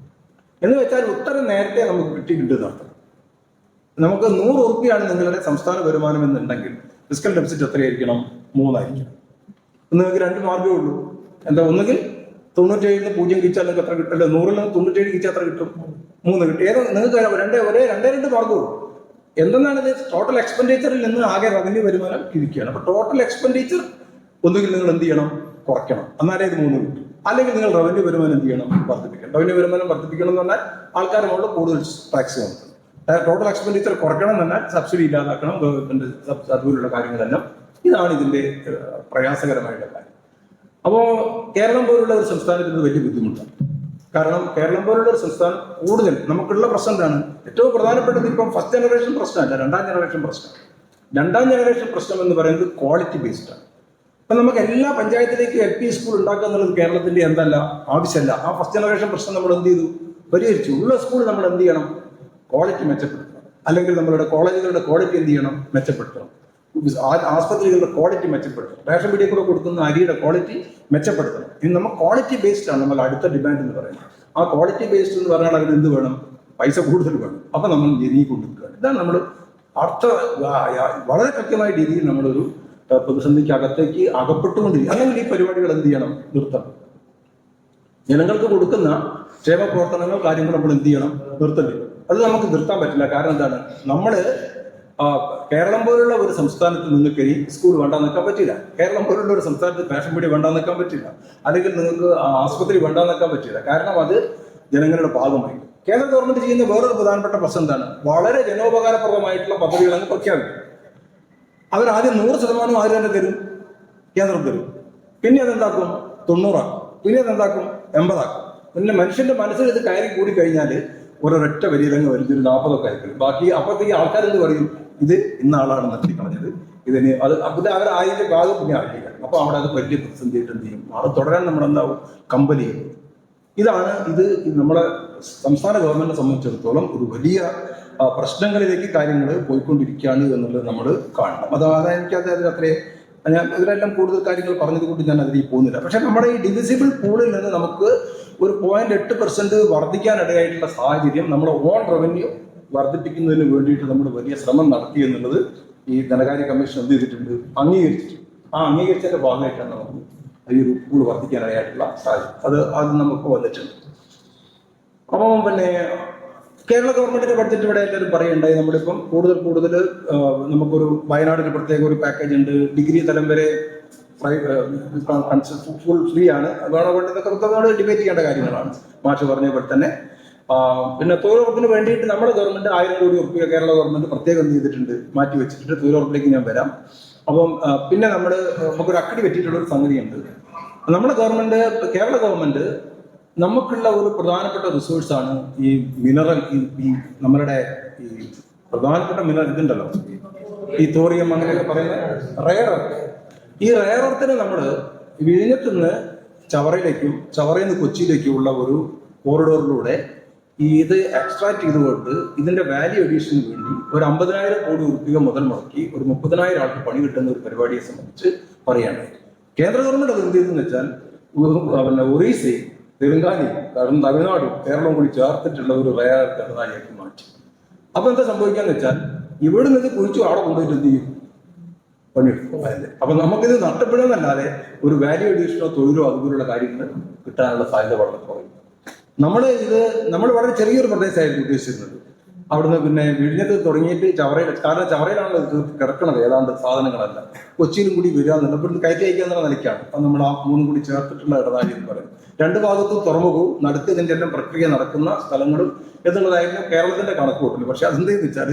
എന്ന് വെച്ചാൽ ഉത്തരം നേരത്തെ നമുക്ക് കിട്ടുന്നതാണ്. നമുക്ക് 100 ഉറുപ്പിയാണ് നിങ്ങളുടെ സംസ്ഥാന വരുമാനം എന്നുണ്ടെങ്കിൽ ഫിസിക്കൽ ഡെഫിസിറ്റ് എത്രയായിരിക്കണം? 3 ആയിരിക്കണം. നിങ്ങൾക്ക് 2 മാർഗ്ഗമേ ഉള്ളൂ. എന്താ, ഒന്നുകിൽ 97 0 കിച്ചാൽ നിങ്ങൾക്ക് എത്ര കിട്ടില്ല, 100 97 കിച്ചാൽ എത്ര കിട്ടും? 3 കിട്ടും. ഏതോ നിങ്ങൾക്ക് രണ്ടേ മാർഗ്ഗമുള്ളൂ. എന്തെന്നാണ് ഇത്? ടോട്ടൽ എക്സ്പെൻഡിച്ചറിൽ നിന്ന് ആകെ റവന്യൂ വരുമാനം കിഴിക്കുകയാണ്. അപ്പൊ ടോട്ടൽ എക്സ്പെൻഡിച്ചർ ഒന്നുകിൽ നിങ്ങൾ എന്ത് ചെയ്യണം? കുറയ്ക്കണം, എന്നാലേ ഇത് 3 കിട്ടും. അല്ലെങ്കിൽ നിങ്ങൾ റവന്യൂ വരുമാനം എന്ത് ചെയ്യണം? വർദ്ധിപ്പിക്കണം. റവന്യൂ വരുമാനം വർദ്ധിപ്പിക്കണം എന്ന് പറഞ്ഞാൽ ആൾക്കാരുടെ മുകളിൽ കൂടുതൽ ടാക്സ് കൊടുക്കണം. ടോട്ടൽ എക്സ്പെൻഡിച്ചർ കുറയ്ക്കണം എന്ന് പറഞ്ഞാൽ സബ്സിഡി ഇല്ലാതാക്കണം, ഗവൺമെന്റ് അതുപോലുള്ള കാര്യങ്ങളെല്ലാം. ഇതാണ് ഇതിന്റെ പ്രയാസകരമായിട്ടുള്ള കാര്യം. അപ്പോൾ കേരളം പോലുള്ള ഒരു സംസ്ഥാനത്തിന് വലിയ ബുദ്ധിമുട്ടാണ്. കാരണം കേരളം പോലുള്ള ഒരു സംസ്ഥാനം കൂടുതൽ നമുക്കുള്ള പ്രശ്നം എന്താണ്? ഏറ്റവും പ്രധാനപ്പെട്ടത് ഇപ്പം ഫസ്റ്റ് ജനറേഷൻ പ്രശ്നമല്ല, 2ാം ജനറേഷൻ പ്രശ്നം. 2ാം ജനറേഷൻ പ്രശ്നം എന്ന് പറയുന്നത് ക്വാളിറ്റി ബേസ്ഡ് ആണ്. ഇപ്പം നമുക്ക് എല്ലാ പഞ്ചായത്തിലേക്ക് LP സ്കൂൾ ഉണ്ടാക്കുക എന്നുള്ളത് കേരളത്തിന്റെ എന്തല്ല, ആവശ്യമല്ല. ആ ഫസ്റ്റ് ജനറേഷൻ പ്രശ്നം നമ്മൾ എന്ത് ചെയ്തു? പരിഹരിച്ചു. ഉള്ള സ്കൂൾ നമ്മൾ എന്ത് ചെയ്യണം? ക്വാളിറ്റി മെച്ചപ്പെടുത്തണം. അല്ലെങ്കിൽ നമ്മളുടെ കോളേജുകളുടെ ക്വാളിറ്റി എന്ത് ചെയ്യണം? മെച്ചപ്പെടുത്തണം. ആസ്പത്രികളുടെ ക്വാളിറ്റി മെച്ചപ്പെടുത്തണം. റേഷൻ പീടികയിൽ കൂടെ കൊടുക്കുന്ന അരിയുടെ ക്വാളിറ്റി മെച്ചപ്പെടുത്തണം. ഇനി നമ്മൾ ക്വാളിറ്റി ബേസ്ഡ് ആണ് നമ്മൾ അടുത്ത ഡിമാൻഡ് എന്ന് പറയുന്നത്. ആ ക്വാളിറ്റി ബേസ്ഡ് എന്ന് പറഞ്ഞാൽ അതിന് എന്ത് വേണം? പൈസ കൂടുതൽ വേണം. അപ്പൊ നമ്മൾ ഞെരുങ്ങിക്കൊണ്ടിരിക്കുകയാണ്. ഇതാണ് നമ്മൾ വളരെ കൃത്യമായ രീതിയിൽ നമ്മളൊരു പ്രതിസന്ധിക്കകത്തേക്ക് അകപ്പെട്ടുകൊണ്ടിരിക്കും. അല്ലെങ്കിൽ ഈ പരിപാടികൾ എന്ത് ചെയ്യണം? നിർത്തണം. ജനങ്ങൾക്ക് കൊടുക്കുന്ന ക്ഷേമ പ്രവർത്തനങ്ങൾ, കാര്യങ്ങൾ നമ്മൾ എന്ത് ചെയ്യണം? നിർത്തണം. അത് നമുക്ക് നിർത്താൻ പറ്റില്ല. കാരണം എന്താണ്? നമ്മള് കേരളം പോലുള്ള ഒരു സംസ്ഥാനത്ത് നിങ്ങൾക്ക് ഇനി സ്കൂൾ വേണ്ടാ നിൽക്കാൻ പറ്റില്ല. കേരളം പോലുള്ള ഒരു സംസ്ഥാനത്ത് ഫാഷൻ പീടിക വേണ്ടാ നിൽക്കാൻ പറ്റില്ല. അല്ലെങ്കിൽ നിങ്ങൾക്ക് ആസ്പത്രി വേണ്ടാ നിൽക്കാൻ പറ്റില്ല. കാരണം അത് ജനങ്ങളുടെ ഭാഗമായി. കേന്ദ്ര ഗവൺമെന്റ് ചെയ്യുന്ന വേറൊരു പ്രധാനപ്പെട്ട പ്രശ്നം എന്താണ്? വളരെ ജനോപകാരപ്രദമായിട്ടുള്ള പദ്ധതികൾ അങ്ങ് പ്രഖ്യാപിക്കും. അവരാദ്യം 100% ആര് തന്നെ തരും? കേന്ദ്രം തരും. പിന്നെ അതെന്താക്കും? 90 ആക്കും. പിന്നെ അതെന്താക്കും? 80 ആക്കും. പിന്നെ മനുഷ്യന്റെ മനസ്സിൽ ഇത് കയറി കൂടി കഴിഞ്ഞാൽ ഒരൊറ്റ വലിയതങ്ങ് വരുന്നൊരു 40 ആയിരിക്കും. ബാക്കി അപ്പോഴത്തേക്ക് ആൾക്കാരെന്ത് പറയും? ഇത് ഇന്ന ആളാണ് നിർത്തിക്കളഞ്ഞത്, ഇതിന് അത് പിന്നെ അവർ ആദ്യത്തെ ഭാഗം പിന്നെ ആയിരിക്കണം. അപ്പൊ അവിടെ അത് വലിയ പ്രതിസന്ധിയായിട്ട് എന്ത് ചെയ്യും? അത് തുടരാൻ നമ്മളെന്താവും? കമ്പനി. ഇതാണ് ഇത് നമ്മളെ സംസ്ഥാന ഗവൺമെന്റിനെ സംബന്ധിച്ചിടത്തോളം ഒരു വലിയ പ്രശ്നങ്ങളിലേക്ക് കാര്യങ്ങൾ പോയിക്കൊണ്ടിരിക്കുകയാണ് എന്നുള്ളത് നമ്മൾ കാണണം. അതായത് എനിക്കത് അത്രയും ഞാൻ ഇതിലെല്ലാം കൂടുതൽ കാര്യങ്ങൾ പറഞ്ഞത് കൊണ്ട് ഞാൻ അതിലേക്ക് പോകുന്നില്ല. പക്ഷെ നമ്മുടെ ഈ ഡിവിസിബിൾ പൂളിൽ നിന്ന് നമുക്ക് ഒരു 0.8% വർദ്ധിക്കാനിടയായിട്ടുള്ള സാഹചര്യം നമ്മുടെ ഓൺ റവന്യൂ വർദ്ധിപ്പിക്കുന്നതിന് വേണ്ടിയിട്ട് നമ്മൾ വലിയ ശ്രമം നടത്തി എന്നുള്ളത് ഈ ധനകാര്യ കമ്മീഷൻ എന്ത് ചെയ്തിട്ടുണ്ട്? അംഗീകരിച്ചിട്ടുണ്ട്. ആ അംഗീകരിച്ചതിന്റെ ഭാഗമായിട്ടാണ് നമുക്ക് ഈ ഒരു പൂൾ വർദ്ധിക്കാനിടയായിട്ടുള്ള സാഹചര്യം അത് നമുക്ക് വന്നിട്ടുണ്ട്. അപ്പം പിന്നെ കേരള ഗവൺമെന്റിന്റെ ബഡ്ജറ്റ് ഇവിടെ എല്ലാവരും പറയുണ്ടായി. നമ്മളിപ്പം കൂടുതൽ നമുക്കൊരു വയനാടിന് പ്രത്യേക ഒരു പാക്കേജ് ഉണ്ട്. ഡിഗ്രി തലം വരെ ഫുൾ ഫ്രീ ആണ്. അതാണ് ഡിബേറ്റ് ചെയ്യേണ്ട കാര്യങ്ങളാണ്. മാഷ് പറഞ്ഞ പോലെ തന്നെ പിന്നെ തൊഴിലുറപ്പിന് വേണ്ടിയിട്ട് നമ്മുടെ ഗവൺമെന്റ് 1000 കോടി രൂപ കേരള ഗവൺമെന്റ് പ്രത്യേകം എന്ത് ചെയ്തിട്ടുണ്ട്? മാറ്റി വെച്ചിട്ടുണ്ട്. തൊഴിലുറപ്പിലേക്ക് ഞാൻ വരാം. അപ്പം പിന്നെ നമുക്കൊരു അക്കടി പറ്റിയിട്ടുള്ള ഒരു സംഗതിയുണ്ട്. നമ്മുടെ ഗവൺമെന്റ്, കേരള ഗവൺമെന്റ് നമുക്കുള്ള ഒരു പ്രധാനപ്പെട്ട റിസോഴ്സാണ് ഈ മിനറൽ. ഈ നമ്മളുടെ ഈ പ്രധാനപ്പെട്ട മിനറൽ ഇതുണ്ടല്ലോ, ഈ തോറിയം അങ്ങനെയൊക്കെ പറയുന്ന റെയർ എർത്ത്. ഈ റെയർ എർത്തിന് നമ്മൾ വിഴിഞ്ഞത്തുനിന്ന് ചവറയിലേക്കും ചവറയിൽ നിന്ന് കൊച്ചിയിലേക്കുമുള്ള ഒരു കോറിഡോറിലൂടെ ഇത് എക്സ്ട്രാക്ട് ചെയ്തുകൊണ്ട് ഇതിന്റെ വാല്യൂ അഡീഷന് വേണ്ടി ഒരു 50,000 കോടി രൂപ മുതൽ മുടക്കി ഒരു 30,000 ആൾക്ക് പണി കിട്ടുന്ന ഒരു പരിപാടിയെ സംബന്ധിച്ച് പറയുകയാണ്. കേന്ദ്ര ഗവൺമെന്റ് അത് എന്ത് ചെയ്തെന്ന് വെച്ചാൽ ഒറീസയും തെലുങ്കാനയും തമിഴ്നാടും കേരളവും കൂടി ചേർത്തിട്ടുള്ള ഒരു റെയർ എർത്ത് ഇടനാഴിയാക്കി മാറ്റി. അപ്പൊ എന്താ സംഭവിക്കാന്ന് വെച്ചാൽ ഇവിടുന്ന് ഇത് കുഴിച്ചു അവിടെ കൊണ്ടുപോയിട്ട് എന്ത് ചെയ്യും, പണിയെടുക്കും. അല്ലേ? അപ്പൊ നമുക്കിത് നഷ്ടപ്പെടുന്നല്ലാതെ ഒരു വാല്യൂ അഡീഷനോ തൊഴിലോ അതുപോലുള്ള കാര്യങ്ങൾ കിട്ടാനുള്ള സാധ്യത വളരെ കുറയും. നമ്മൾ വളരെ ചെറിയൊരു പ്രദേശമായിരുന്നു ഉദ്ദേശിച്ചിരുന്നത്. അവിടുന്ന് പിന്നെ വിഴിഞ്ഞത്ത് തുടങ്ങിയിട്ട് ചവറയിൽ, കാരണം ചവറയിലാണല്ലോ ഇത് കിടക്കണത് ഏതാണ്ട് സാധനങ്ങളല്ല, കൊച്ചിയിലും കൂടി വരിക എന്നുള്ള ഇവിടുന്ന് കയറ്റി അയക്കുക എന്നുള്ള നിലയ്ക്കാണ്. അപ്പം നമ്മൾ ആ മൂന്നും കൂടി ചേർത്തിട്ടുള്ള ഇടനാഴി എന്ന് പറയും. രണ്ട് ഭാഗത്തും തുറമുഖവും നടുക്ക് ഇതിന്റെ എല്ലാം പ്രക്രിയ നടക്കുന്ന സ്ഥലങ്ങളും എന്നുള്ളതായിരുന്നു കേരളത്തിന്റെ കണക്ക് കൂട്ടല്. പക്ഷെ അതെന്തെന്ന് വെച്ചാൽ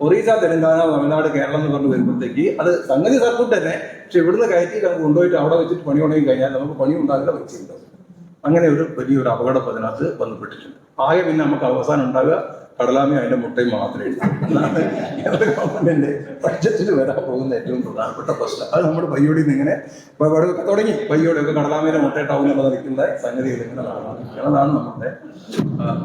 ഒറീസ, തെലങ്കാന, തമിഴ്നാട്, കേരളം എന്ന് പറഞ്ഞ് വരുമ്പോഴത്തേക്ക് അത് സംഗതി സർക്യൂട്ട് തന്നെ. പക്ഷെ ഇവിടുന്ന് കയറ്റി കൊണ്ടുപോയിട്ട് അവിടെ വെച്ചിട്ട് പണി ഉണങ്ങി കഴിഞ്ഞാൽ നമുക്ക് പണി ഉണ്ടാകില്ല, പൈസ ഉണ്ടാവും. അങ്ങനെ ഒരു വലിയൊരു അപകടം അതിനകത്ത് ബന്ധപ്പെട്ടിട്ടുണ്ട്. ആകെ പിന്നെ നമുക്ക് അവസാനം ഉണ്ടാകുക കടലാമയും അതിന്റെ മുട്ടയും മാത്രമേ ഉള്ളൂ. അതാണ് കേന്ദ്ര ഗവൺമെന്റിന്റെ ബഡ്ജറ്റിൽ വരാൻ പോകുന്ന ഏറ്റവും പ്രധാനപ്പെട്ട പ്രശ്നം. അത് നമ്മുടെ പയ്യോടിയിൽ നിന്ന് ഇങ്ങനെ തുടങ്ങി, പയ്യോടിയൊക്കെ കടലാമയുടെ മുട്ടയിട്ടാവും എന്നുള്ള നിൽക്കുന്ന സംഗതികൾ ഇങ്ങനെ അതാണ് നമ്മുടെ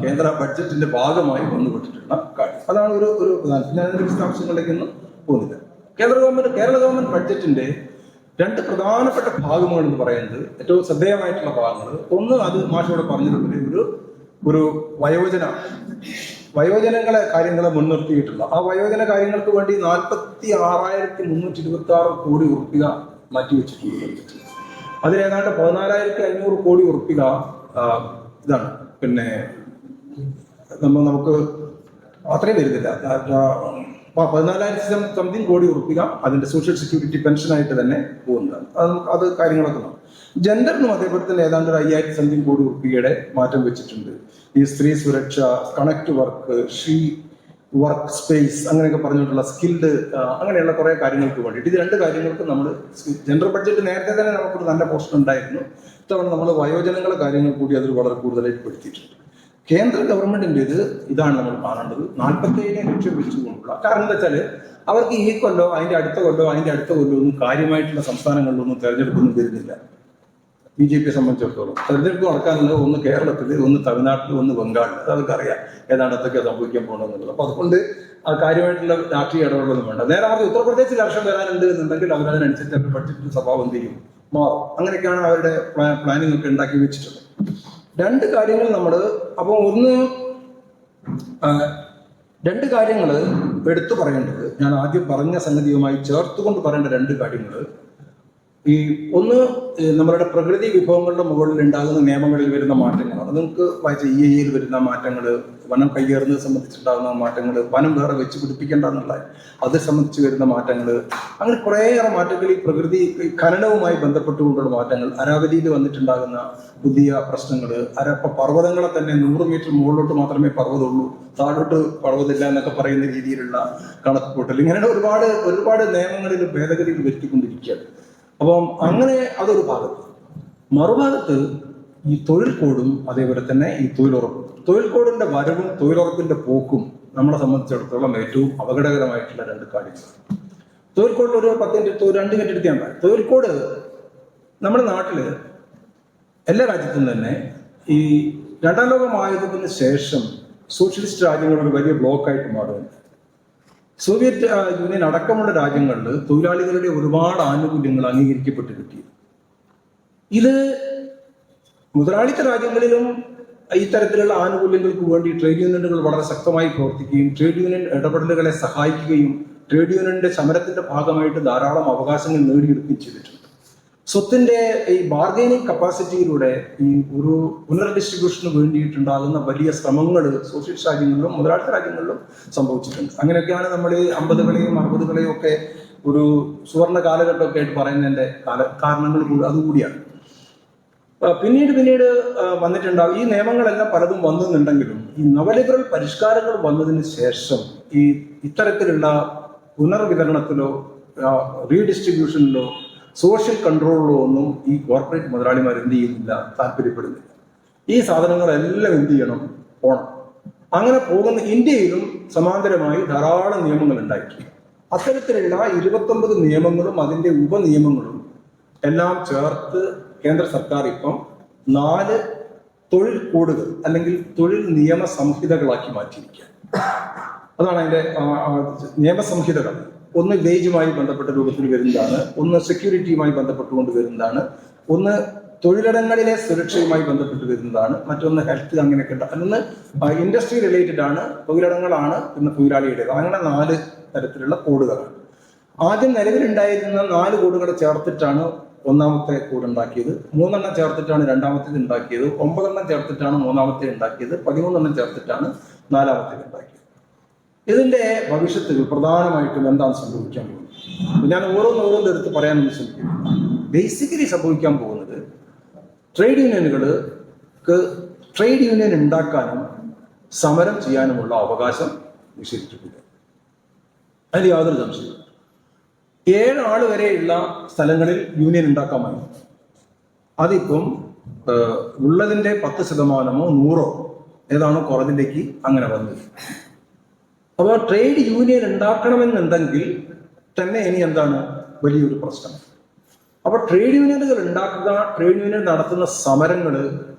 കേന്ദ്ര ബഡ്ജറ്റിന്റെ ഭാഗമായി വന്നുപെട്ടിട്ടുള്ള കാര്യം. അതാണ് ഒരു പ്രധാന. ഞാൻ അതിന്റെ വിശദാംശങ്ങളിലേക്കൊന്നും പോകുന്നില്ല. കേരള ഗവൺമെന്റ് ബഡ്ജറ്റിന്റെ രണ്ട് പ്രധാനപ്പെട്ട ഭാഗങ്ങൾ എന്ന് പറയുന്നത്, ഏറ്റവും ശ്രദ്ധേയമായിട്ടുള്ള ഭാഗങ്ങൾ, ഒന്ന് അത് മാഷോട് പറഞ്ഞതുപോലെ ഒരു വയോജനങ്ങളെ കാര്യങ്ങളെ മുൻനിർത്തിയിട്ടുള്ള ആ വയോജന കാര്യങ്ങൾക്ക് വേണ്ടി 46,326 കോടി ഉറുപ്പിക മാറ്റിവെച്ചിട്ടുണ്ട്. അതിലേതാണ്ട് 14,500 കോടി ഉറുപ്പിക ഇതാണ്, പിന്നെ നമുക്ക് അത്രയും വരുന്നില്ല, 14,000 സംതിങ് കോടി ഉറുപ്പിക അതിന്റെ സോഷ്യൽ സെക്യൂരിറ്റി പെൻഷനായിട്ട് തന്നെ പോകുന്നതാണ്. അത് കാര്യങ്ങളൊക്കെ നോക്കും. ജെൻഡറിനും അതേപോലെ തന്നെ ഏതാണ്ട് 5,000 സംതിങ് കോടി ഉറുപ്പികയുടെ മാറ്റം വെച്ചിട്ടുണ്ട്. ഈ സ്ത്രീ സുരക്ഷ, connect work, she work space, അങ്ങനെയൊക്കെ പറഞ്ഞിട്ടുള്ള സ്കിൽഡ്, അങ്ങനെയുള്ള കുറെ കാര്യങ്ങൾക്ക് വേണ്ടിയിട്ട് ഇത് രണ്ട് കാര്യങ്ങൾക്ക് നമ്മൾ ജെൻഡർ ബഡ്ജറ്റ് നേരത്തെ തന്നെ നമുക്കൊരു നല്ല പോർഷൻ ഉണ്ടായിരുന്നു. ഇത്തവണ നമ്മൾ വയോജനങ്ങളെ കാര്യങ്ങൾ കൂടി അതിൽ വളരെ കൂടുതലായിട്ട് പെടുത്തിയിട്ടുണ്ട്. കേന്ദ്ര ഗവൺമെന്റിന്റെ ഇതാണ് നമ്മൾ കാണേണ്ടത്. 47 ലക്ഷം വെച്ചുകൊണ്ടുള്ള, കാരണം എന്താ വെച്ചാൽ അവർക്ക് ഈ കൊല്ലോ അതിന്റെ അടുത്ത കൊല്ലോ ഒന്നും കാര്യമായിട്ടുള്ള സംസ്ഥാനങ്ങളിലൊന്നും തെരഞ്ഞെടുപ്പൊന്നും വരുന്നില്ല. BJPയെ സംബന്ധിച്ചിടത്തോളം തെരഞ്ഞെടുപ്പ് നടക്കാനുള്ളത് ഒന്ന് കേരളത്തിൽ, ഒന്ന് തമിഴ്നാട്ടിൽ, ഒന്ന് ബംഗാളിൽ. അതൊക്കെ അറിയാം ഏതാണ് എന്തൊക്കെ സംഭവിക്കാൻ പോകണമെന്നുള്ളത്. അപ്പൊ അതുകൊണ്ട് ആ കാര്യമായിട്ടുള്ള രാഷ്ട്രീയ ഇടപെടലൊന്നും വേണ്ട. നേരെ അവർക്ക് ഉത്തർപ്രദേശിൽ ഇലക്ഷൻ വരാനുണ്ട് എന്നുണ്ടെങ്കിൽ അവരതിനനുസരിച്ച് അവരുടെ ബഡ്ജറ്റിന്റെ സ്വഭാവം എന്ത് ചെയ്യും, മാറും. അങ്ങനെയൊക്കെയാണ് അവരുടെ പ്ലാനിങ് ഒക്കെ ഉണ്ടാക്കി വെച്ചിട്ടുള്ളത്. രണ്ട് കാര്യങ്ങൾ നമ്മൾ അപ്പോൾ രണ്ട് കാര്യങ്ങൾ എടുത്തു പറയേണ്ടത്, ഞാൻ ആദ്യം പറഞ്ഞ സംഗതിയുമായി ചേർത്തുകൊണ്ട് പറയേണ്ട രണ്ട് കാര്യങ്ങൾ. ഒന്ന് നമ്മളുടെ പ്രകൃതി വിഭവങ്ങളുടെ മുകളിൽ ഉണ്ടാകുന്ന നിയമങ്ങളിൽ വരുന്ന മാറ്റങ്ങളാണ്. അത് നിങ്ങൾക്ക് വായിച്ച EIA വരുന്ന മാറ്റങ്ങൾ, വനം കയ്യേറുന്നത് സംബന്ധിച്ചുണ്ടാകുന്ന മാറ്റങ്ങൾ, വനം വേറെ വെച്ച് പിടിപ്പിക്കേണ്ട എന്നുള്ള അത് സംബന്ധിച്ച് വരുന്ന മാറ്റങ്ങൾ, അങ്ങനെ കുറേയേറെ മാറ്റങ്ങൾ ഈ പ്രകൃതി ഖനനവുമായി ബന്ധപ്പെട്ടുകൊണ്ടുള്ള മാറ്റങ്ങൾ, അരാവലിയിൽ വന്നിട്ടുണ്ടാകുന്ന പുതിയ പ്രശ്നങ്ങൾ, പർവ്വതങ്ങളെ തന്നെ 100 മീറ്റർ മുകളിലോട്ട് മാത്രമേ പർവ്വതമുള്ളൂ, താഴോട്ട് പർവ്വതമില്ല എന്നൊക്കെ പറയുന്ന രീതിയിലുള്ള കണക്കുകൂട്ടൽ, ഇങ്ങനെ ഒരുപാട് നിയമങ്ങളിൽ ഭേദഗതികൾ വരുത്തിക്കൊണ്ടിരിക്കുകയാണ്. അപ്പം അങ്ങനെ അതൊരു ഭാഗത്ത്. മറുഭാഗത്ത് ഈ തൊഴിൽ കോഡും അതേപോലെ തന്നെ ഈ തൊഴിലുറപ്പും, തൊഴിൽ കോഡിന്റെ വരവും തൊഴിലുറപ്പിന്റെ പോക്കും നമ്മളെ സംബന്ധിച്ചിടത്തോളം ഏറ്റവും അപകടകരമായിട്ടുള്ള രണ്ട് കാര്യങ്ങൾ. തൊഴിൽ കോഡിൽ ഒരു 2 മിനിറ്റ് എടുത്താൽ മതി. തൊഴിൽ കോഡ് നമ്മുടെ നാട്ടില് എല്ലാ രാജ്യത്തും തന്നെ ഈ 2ാം ലോക മഹായുദ്ധത്തിന് ശേഷം സോഷ്യലിസ്റ്റ് രാജ്യങ്ങൾ ഒരു വലിയ ബ്ലോക്കായിട്ട് മാറുന്നുണ്ട്. സോവിയറ്റ് യൂണിയൻ അടക്കമുള്ള രാജ്യങ്ങളിൽ തൊഴിലാളികളുടെ ഒരുപാട് ആനുകൂല്യങ്ങൾ അംഗീകരിക്കപ്പെട്ട് കിട്ടി. ഇത് മുതലാളിത്ത രാജ്യങ്ങളിലും ഇത്തരത്തിലുള്ള ആനുകൂല്യങ്ങൾക്ക് വേണ്ടി ട്രേഡ് യൂണിയനുകൾ വളരെ ശക്തമായി പ്രവർത്തിക്കുകയും ട്രേഡ് യൂണിയൻ ഇടപെടലുകളെ സഹായിക്കുകയും ട്രേഡ് യൂണിയന്റെ സമരത്തിന്റെ ഭാഗമായിട്ട് ധാരാളം അവകാശങ്ങൾ നേടിയെടുക്കുകയും ചെയ്തിട്ടുണ്ട്. സ്വത്തിന്റെ ഈ ബാർഗൈനിങ് കപ്പാസിറ്റിയിലൂടെ ഈ ഒരു പുനർഡിസ്ട്രിബ്യൂഷന് വേണ്ടിയിട്ടുണ്ടാകുന്ന വലിയ ശ്രമങ്ങൾ സോഷ്യലിസ്റ്റ് രാജ്യങ്ങളിലും മുതലാളിത്ത രാജ്യങ്ങളിലും സംഭവിച്ചിട്ടുണ്ട്. അങ്ങനെയൊക്കെയാണ് നമ്മൾ 50കളെയും 60കളെയും ഒക്കെ ഒരു സുവർണ കാലഘട്ടമൊക്കെ ആയിട്ട് പറയുന്നതിന്റെ കാരണങ്ങൾ അതുകൂടിയാണ്. പിന്നീട് വന്നിട്ടുണ്ടാവും ഈ നിയമങ്ങളെല്ലാം പലതും വന്നുന്നുണ്ടെങ്കിലും ഈ നവലിബറൽ പരിഷ്കാരങ്ങൾ വന്നതിന് ശേഷം ഈ ഇത്തരത്തിലുള്ള പുനർവിതരണത്തിലോ റീഡിസ്ട്രിബ്യൂഷനിലോ സോഷ്യൽ കൺട്രോളിലോ ഒന്നും ഈ കോർപ്പറേറ്റ് മുതലാളിമാർ എന്ത് ചെയ്യുന്നില്ല, താല്പര്യപ്പെടുന്നില്ല. ഈ സാധനങ്ങളെല്ലാം എന്ത് ചെയ്യണം, പോണം. അങ്ങനെ പോകുന്ന ഇന്ത്യയിലും സമാന്തരമായി ധാരാളം നിയമങ്ങൾ ഉണ്ടാക്കി. അത്തരത്തിലുള്ള 29 നിയമങ്ങളും അതിന്റെ ഉപനിയമങ്ങളും എല്ലാം ചേർത്ത് കേന്ദ്ര സർക്കാർ ഇപ്പം 4 തൊഴിൽ കോഡുകൾ അല്ലെങ്കിൽ തൊഴിൽ നിയമ സംഹിതകളാക്കി മാറ്റിയിരിക്കുക. അതാണ് അതിന്റെ നിയമസംഹിതകൾ. ഒന്ന് വേജുമായി ബന്ധപ്പെട്ട രൂപത്തിൽ വരുന്നതാണ്, ഒന്ന് സെക്യൂരിറ്റിയുമായി ബന്ധപ്പെട്ടുകൊണ്ട് വരുന്നതാണ്, ഒന്ന് തൊഴിലിടങ്ങളിലെ സുരക്ഷയുമായി ബന്ധപ്പെട്ട് വരുന്നതാണ്, മറ്റൊന്ന് ഹെൽത്ത്, അങ്ങനെയൊക്കെ ഉണ്ട്. അതിന് ഇൻഡസ്ട്രി റിലേറ്റഡ് ആണ്, തൊഴിലിടങ്ങളാണ്, പിന്നെ തൊഴിലാളിയുടേത്. അങ്ങനെ 4 തരത്തിലുള്ള കോഡുകളാണ്. ആദ്യം നിലവിലുണ്ടായിരുന്ന 4 കോഡുകളെ ചേർത്തിട്ടാണ് ഒന്നാമത്തെ കോഡ് ഉണ്ടാക്കിയത്, 3 എണ്ണം ചേർത്തിട്ടാണ് രണ്ടാമത്തേത് ഉണ്ടാക്കിയത്, 9 എണ്ണം ചേർത്തിട്ടാണ് മൂന്നാമത്തെ ഉണ്ടാക്കിയത്, 13 എണ്ണം ചേർത്തിട്ടാണ് 4-മത്തേത് ഉണ്ടാക്കിയത്. ഇതിന്റെ ഭവിഷ്യത്തുകൾ പ്രധാനമായിട്ടും എന്താണ് സംഭവിക്കാൻ പോകുന്നത്? ഞാൻ ഓരോന്നോരോന്ന് എടുത്ത് പറയാനൊന്നും ശ്രമിക്കുന്നു. ബേസിക്കലി സംഭവിക്കാൻ പോകുന്നത് ട്രേഡ് യൂണിയനുകൾക്ക് ട്രേഡ് യൂണിയൻ ഉണ്ടാക്കാനും സമരം ചെയ്യാനുമുള്ള അവകാശം നിഷേധിച്ചിട്ടില്ല. അതിൽ യാതൊരു സംശയവും. 7 ആൾ വരെയുള്ള സ്ഥലങ്ങളിൽ യൂണിയൻ ഉണ്ടാക്കാമായിരുന്നു. അതിപ്പം ഉള്ളതിന്റെ 10%-ഓ 100-ഓ ഏതാണോ കുറഞ്ഞിലേക്ക് അങ്ങനെ വന്നത്. അപ്പോൾ ട്രേഡ് യൂണിയൻ ഉണ്ടാക്കണമെന്നുണ്ടെങ്കിൽ തന്നെ ഇനി എന്താണ് വലിയൊരു പ്രശ്നം. അപ്പോൾ ട്രേഡ് യൂണിയനുകൾ ഉണ്ടാക്കുക, ട്രേഡ് യൂണിയൻ നടത്തുന്ന സമരങ്ങൾ,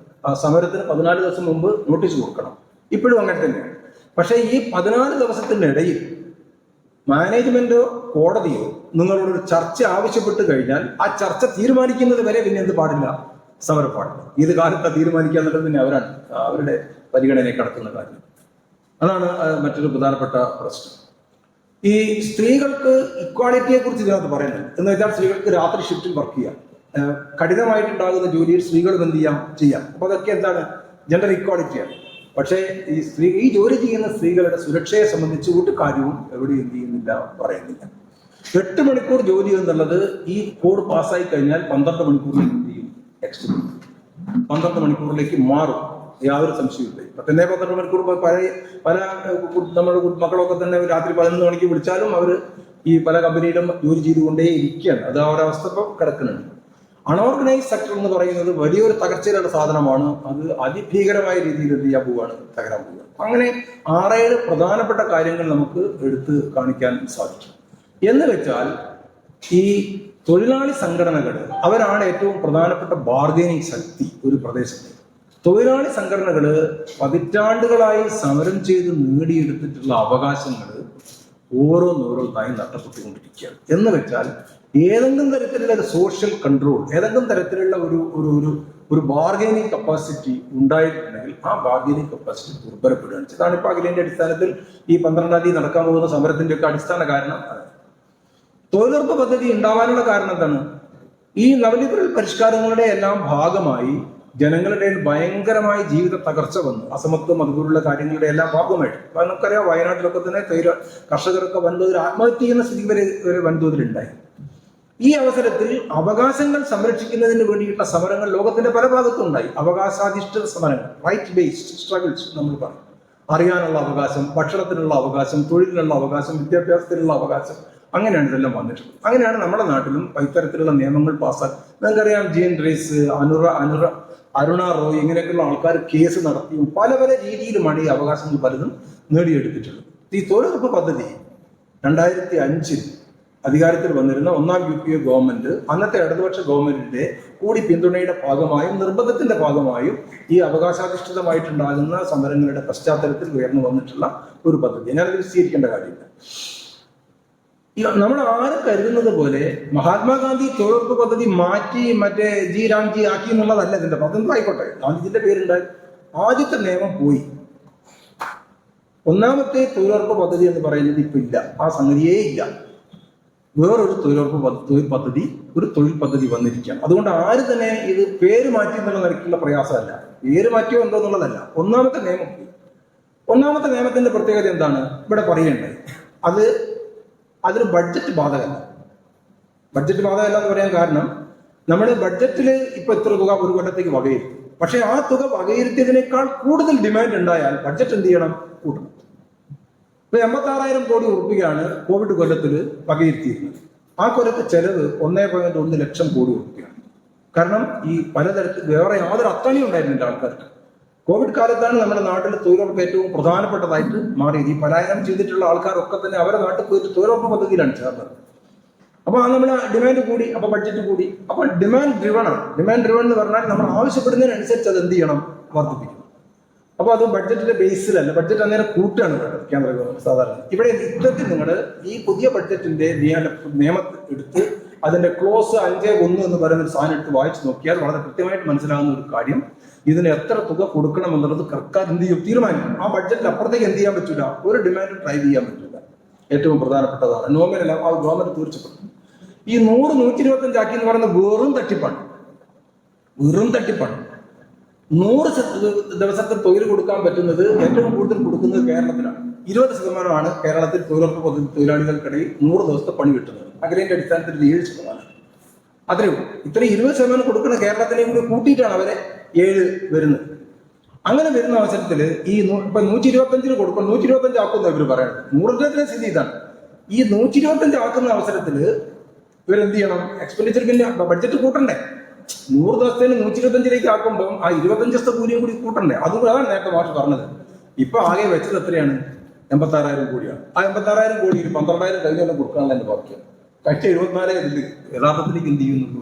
സമരത്തിന് 14 ദിവസം മുമ്പ് നോട്ടീസ് കൊടുക്കണം. ഇപ്പോഴും അങ്ങനെ തന്നെയാണ്. പക്ഷേ ഈ 14 ദിവസത്തിനിടയിൽ മാനേജ്മെന്റോ കോടതിയോ നിങ്ങളോടൊരു ചർച്ച ആവശ്യപ്പെട്ട് കഴിഞ്ഞാൽ ആ ചർച്ച തീരുമാനിക്കുന്നത് വരെ പിന്നെ എന്ത് പാടില്ല? സമരം പാടില്ല. ഇത് കാലത്ത് തീരുമാനിക്കുക എന്നുള്ളത് പിന്നെ അവരുടെ പരിഗണനയെ കടക്കുന്ന കാര്യം. അതാണ് മറ്റൊരു പ്രധാനപ്പെട്ട പ്രശ്നം. ഈ സ്ത്രീകൾക്ക് ഇക്വാളിറ്റിയെ കുറിച്ച് ഇതിനകത്ത് പറയുന്നത് എന്ന് വെച്ചാൽ സ്ത്രീകൾക്ക് രാത്രി ഷിഫ്റ്റിൽ വർക്ക് ചെയ്യാം, കഠിനമായിട്ടുണ്ടാകുന്ന ജോലിയിൽ സ്ത്രീകൾ എന്ത് ചെയ്യാം. അപ്പൊ അതൊക്കെ എന്താണ്? ജെൻഡർ ഇക്വാളിറ്റിയാണ്. പക്ഷേ ഈ ജോലി ചെയ്യുന്ന സ്ത്രീകളുടെ സുരക്ഷയെ സംബന്ധിച്ച് ഒരു കാര്യവും എവിടെ എന്ത് ചെയ്യുന്നില്ല, പറയുന്നില്ല. 8 മണിക്കൂർ ജോലി എന്നുള്ളത് ഈ കോഡ് പാസ്സായി കഴിഞ്ഞാൽ 12 മണിക്കൂറിലേക്ക് എന്ത് ചെയ്യും? എക്സ്റ്റെൻഡ് 12 മണിക്കൂറിലേക്ക് മാറും. യാതൊരു സംശയമില്ല. ഇപ്പൊ തന്നെ 12 മണിക്കൂർ പല നമ്മുടെ മക്കളൊക്കെ തന്നെ രാത്രി 11 മണിക്ക് വിളിച്ചാലും അവർ ഈ പല കമ്പനിയിലും ജോലി ചെയ്തുകൊണ്ടേ ഇരിക്കുകയാണ്. അത് ആ ഒരവസ്ഥ ഇപ്പം കിടക്കുന്നുണ്ട്. അൺഓർഗനൈസ് സെക്ടർ എന്ന് പറയുന്നത് വലിയൊരു തകർച്ചയിലുള്ള സാധനമാണ്. അത് അതിഭീകരമായ രീതിയിൽ എന്ത് ചെയ്യാൻ പോവുകയാണ്? തകരാൻ പോവുകയാണ്. അങ്ങനെ 6-7 പ്രധാനപ്പെട്ട കാര്യങ്ങൾ നമുക്ക് എടുത്ത് കാണിക്കാൻ സാധിക്കും. എന്ന് വെച്ചാൽ ഈ തൊഴിലാളി സംഘടനകൾ അവരാണ് ഏറ്റവും പ്രധാനപ്പെട്ട ബാർഗൈനിങ് ശക്തി ഒരു പ്രദേശത്ത്. തൊഴിലാളി സംഘടനകൾ പതിറ്റാണ്ടുകളായി സമരം ചെയ്ത് നേടിയെടുത്തിട്ടുള്ള അവകാശങ്ങൾ ഓരോന്നോരോന്നായി നഷ്ടപ്പെട്ടുകൊണ്ടിരിക്കുകയാണ്. എന്ന് വെച്ചാൽ ഏതെങ്കിലും തരത്തിലുള്ള ഒരു സോഷ്യൽ കൺട്രോൾ, ഏതെങ്കിലും തരത്തിലുള്ള ഒരു ബാർഗൈനിങ് കപ്പാസിറ്റി ഉണ്ടായിട്ടുണ്ടെങ്കിൽ ആ ബാർഗൈനിങ് കപ്പാസിറ്റി ദുർബലപ്പെടുകയാണ്. ഇതാണ് ഇപ്പോൾ അഖിലേന്ത്യാ അടിസ്ഥാനത്തിൽ ഈ 12-ാം തീയതി നടക്കാൻ പോകുന്ന സമരത്തിന്റെ ഒക്കെ അടിസ്ഥാന കാരണം. തൊഴിലുറപ്പ് പദ്ധതി ഉണ്ടാവാനുള്ള കാരണം എന്താണ്? ഈ നവലിബറൽ പരിഷ്കാരങ്ങളുടെ എല്ലാം ഭാഗമായി ജനങ്ങളുടെ ഭയങ്കരമായ ജീവിത തകർച്ച വന്നു. അസമത്വം അതുപോലുള്ള കാര്യങ്ങളുടെ എല്ലാം ഭാഗമായിട്ട് നമുക്കറിയാം, വയനാട്ടിലൊക്കെ തന്നെ കർഷകരൊക്കെ വൻതോതിൽ ആത്മഹത്യ ചെയ്യുന്ന സ്ഥിതി വരെ വൻതോതിലുണ്ടായി. ഈ അവസരത്തിൽ അവകാശങ്ങൾ സംരക്ഷിക്കുന്നതിന് വേണ്ടിയിട്ടുള്ള സമരങ്ങൾ ലോകത്തിന്റെ പല ഭാഗത്തും ഉണ്ടായി. അവകാശാധിഷ്ഠിത സമരങ്ങൾ, റൈറ്റ് ബേസ്ഡ് സ്ട്രഗിൾസ് നമ്മൾ പറയും. അറിയാനുള്ള അവകാശം, ഭക്ഷണത്തിനുള്ള അവകാശം, തൊഴിലിനുള്ള അവകാശം, വിദ്യാഭ്യാസത്തിനുള്ള അവകാശം, അങ്ങനെയാണ് ഇതെല്ലാം വന്നിട്ടുള്ളത്. അങ്ങനെയാണ് നമ്മുടെ നാട്ടിലും ഇത്തരത്തിലുള്ള നിയമങ്ങൾ പാസ്സാക്കി. നിങ്ങൾക്കറിയാം, ജീൻ റേസ്, അരുണ റോയ്, ഇങ്ങനെയൊക്കെയുള്ള ആൾക്കാർ കേസ് നടത്തിയും പല രീതിയിലുമാണ് ഈ അവകാശങ്ങൾ പലതും നേടിയെടുത്തിട്ടുള്ളത്. ഈ തൊഴിലുറപ്പ് പദ്ധതി 2005 അധികാരത്തിൽ വന്നിരുന്ന 1-ാം UPA ഗവൺമെന്റ്, അന്നത്തെ ഇടതുപക്ഷ ഗവൺമെന്റിന്റെ കൂടി പിന്തുണയുടെ ഭാഗമായും നിർബന്ധത്തിന്റെ ഭാഗമായും ഈ അവകാശാധിഷ്ഠിതമായിട്ടുണ്ടാകുന്ന സമരങ്ങളുടെ പശ്ചാത്തലത്തിൽ ഉയർന്നു വന്നിട്ടുള്ള ഒരു പദ്ധതി. ഞാനത് വിശദീകരിക്കേണ്ട കാര്യമില്ല. നമ്മൾ ആരും കരുതുന്നത് പോലെ മഹാത്മാഗാന്ധി തൊഴിലുറപ്പ് പദ്ധതി മാറ്റി മറ്റേ ജി രാംജി ആക്കി എന്നുള്ളതല്ല ഇതിന്റെ പദ്ധതി. ആയിക്കോട്ടെ, ഗാന്ധിജിന്റെ പേരുണ്ടായി. ആദ്യത്തെ നിയമം പോയി. 1-ാമത്തെ തൊഴിലുറപ്പ് പദ്ധതി എന്ന് പറയുന്നത് ഇപ്പൊ ഇല്ല, ആ സംഗതിയേ ഇല്ല. വേറൊരു തൊഴിൽ പദ്ധതി വന്നിരിക്കുകയാണ്. അതുകൊണ്ട് ആര് തന്നെ ഇത് പേര് മാറ്റി എന്നുള്ള നിലയ്ക്കുള്ള പ്രയാസമല്ല, പേര് മാറ്റിയോ എന്തോ എന്നുള്ളതല്ല. 1-ാമത്തെ നിയമം പോയി. 1-ാമത്തെ നിയമത്തിന്റെ പ്രത്യേകത എന്താണ് ഇവിടെ പറയേണ്ടത്? അതൊരു ബഡ്ജറ്റ് ബാധകമല്ല. ബഡ്ജറ്റ് ബാധകമല്ല എന്ന് പറയാൻ കാരണം, നമ്മുടെ ബഡ്ജറ്റിൽ ഇപ്പൊ എത്ര തുക ഒരു കൊല്ലത്തേക്ക് വകയിരുത്തും. പക്ഷെ ആ തുക വകയിരുത്തിയതിനേക്കാൾ കൂടുതൽ ഡിമാൻഡ് ഉണ്ടായാൽ ബഡ്ജറ്റ് എന്ത് ചെയ്യണം? കൂട്ടണം. ഇപ്പൊ 86,000 കോടി രൂപയാണ് കോവിഡ് കൊല്ലത്തിൽ വകയിരുത്തിയിരുന്നത്. ആ കൊല്ലത്തെ ചെലവ് 1.1 ലക്ഷം കോടി രൂപയാണ്. കാരണം ഈ പലതരത്തിൽ വേറെ യാതൊരു അത്താണിയും ഉണ്ടായിരുന്നില്ല ആൾക്കാർക്ക്. കോവിഡ് കാലത്താണ് നമ്മുടെ നാട്ടിൽ തൊഴിലുറപ്പ് ഏറ്റവും പ്രധാനപ്പെട്ടതായിട്ട് മാറിയത്. ഈ പലായനം ചെയ്തിട്ടുള്ള ആൾക്കാരൊക്കെ തന്നെ അവരുടെ നാട്ടിൽ പോയിട്ട് തൊഴിലുറപ്പ് പദ്ധതിയിലാണ് ചേർന്നത്. അപ്പൊ നമ്മുടെ ഡിമാൻഡ് കൂടി, അപ്പൊ ബഡ്ജറ്റ് കൂടി. അപ്പൊ ഡിമാൻഡ് ഡ്രിവൺ ആണ്. ഡിമാൻഡ് ഡ്രിവൺ എന്ന് പറഞ്ഞാൽ നമ്മൾ ആവശ്യപ്പെടുന്നതിനനുസരിച്ച് അത് എന്ത് ചെയ്യണം? വർദ്ധിപ്പിക്കണം. അപ്പൊ അത് ബഡ്ജറ്റിന്റെ ബേസിലല്ല, ബഡ്ജറ്റ് അന്നേരം കൂട്ടാണ് വേണ്ടത് കേന്ദ്ര ഗവൺമെന്റ് സാധാരണ. ഇവിടെ ഇത്തരത്തിൽ നിങ്ങൾ ഈ പുതിയ ബഡ്ജറ്റിന്റെ നിയമം എടുത്ത് അതിന്റെ ക്ലോസ് 5.1 എന്ന് പറയുന്ന ഒരു സാധനം എടുത്ത് വായിച്ചു നോക്കിയാൽ വളരെ കൃത്യമായിട്ട് മനസ്സിലാകുന്ന ഒരു കാര്യം, ഇതിന് എത്ര തുക കൊടുക്കണം എന്നുള്ളത് സർക്കാർ എന്ത് ചെയ്യും, തീരുമാനിക്കും. ആ ബഡ്ജറ്റിൽ അപ്പുറത്തേക്ക് എന്ത് ചെയ്യാൻ പറ്റില്ല, ഒരു ഡിമാൻഡ് ട്രൈ ചെയ്യാൻ പറ്റില്ല. ഏറ്റവും പ്രധാനപ്പെട്ടതാണ് നോമിനൽ ആ ഗവൺമെന്റ് തീർച്ചപ്പെടുത്തും. ഈ 100-125 ആക്കി എന്ന് പറയുന്നത് വെറും തട്ടിപ്പാണ്. 100 ദിവസത്തെ തൊഴിൽ കൊടുക്കാൻ പറ്റുന്നത് ഏറ്റവും കൂടുതൽ കൊടുക്കുന്നത് കേരളത്തിലാണ്. 20% കേരളത്തിൽ തൊഴിലുറപ്പ് പദ്ധതി തൊഴിലാളികൾക്കിടയിൽ 100 ദിവസത്തെ പണി കിട്ടുന്നത്. അഖിലേന്ത്യ അടിസ്ഥാനത്തിൽ 7%. അത്രയേ ഉള്ളൂ. ഇത്രയും 20% കൊടുക്കുന്ന കേരളത്തിനെയും കൂടി കൂട്ടിയിട്ടാണ് അവരെ 7 വരുന്നത്. അങ്ങനെ വരുന്ന അവസരത്തിൽ ഈ ഇപ്പൊ 125 കൊടുക്കണം, 125 ആക്കുന്ന ഇവർ പറയുന്നത്. 100 സ്ഥിതി ഇതാണ്. ഈ 125 ആക്കുന്ന അവസരത്തിൽ ഇവരെന്ത് ചെയ്യണം, എക്സ്പെൻഡിച്ചർ ബില്ല് ബഡ്ജറ്റ് കൂട്ടണ്ടേ. 100 ദിവസത്തിന് 125 ആക്കുമ്പോൾ ആ 25 ദിവസത്തെ കൂലിയും കൂടി കൂട്ടണ്ടേ. അതാണ് നേരത്തെ മാഷ് പറഞ്ഞത്. ഇപ്പൊ ആകെ വെച്ചത് എത്രയാണ്, 86,000 കോടിയാണ്. ആ 86,000 കോടിയിൽ 12,000 കഴിഞ്ഞാലും കൊടുക്കാനുള്ള എന്റെ ബാക്കിയാണ്. കഴിച്ച 74,000 യഥാർത്ഥത്തിലേക്ക് എന്ത് ചെയ്യുന്നുള്ളൂ,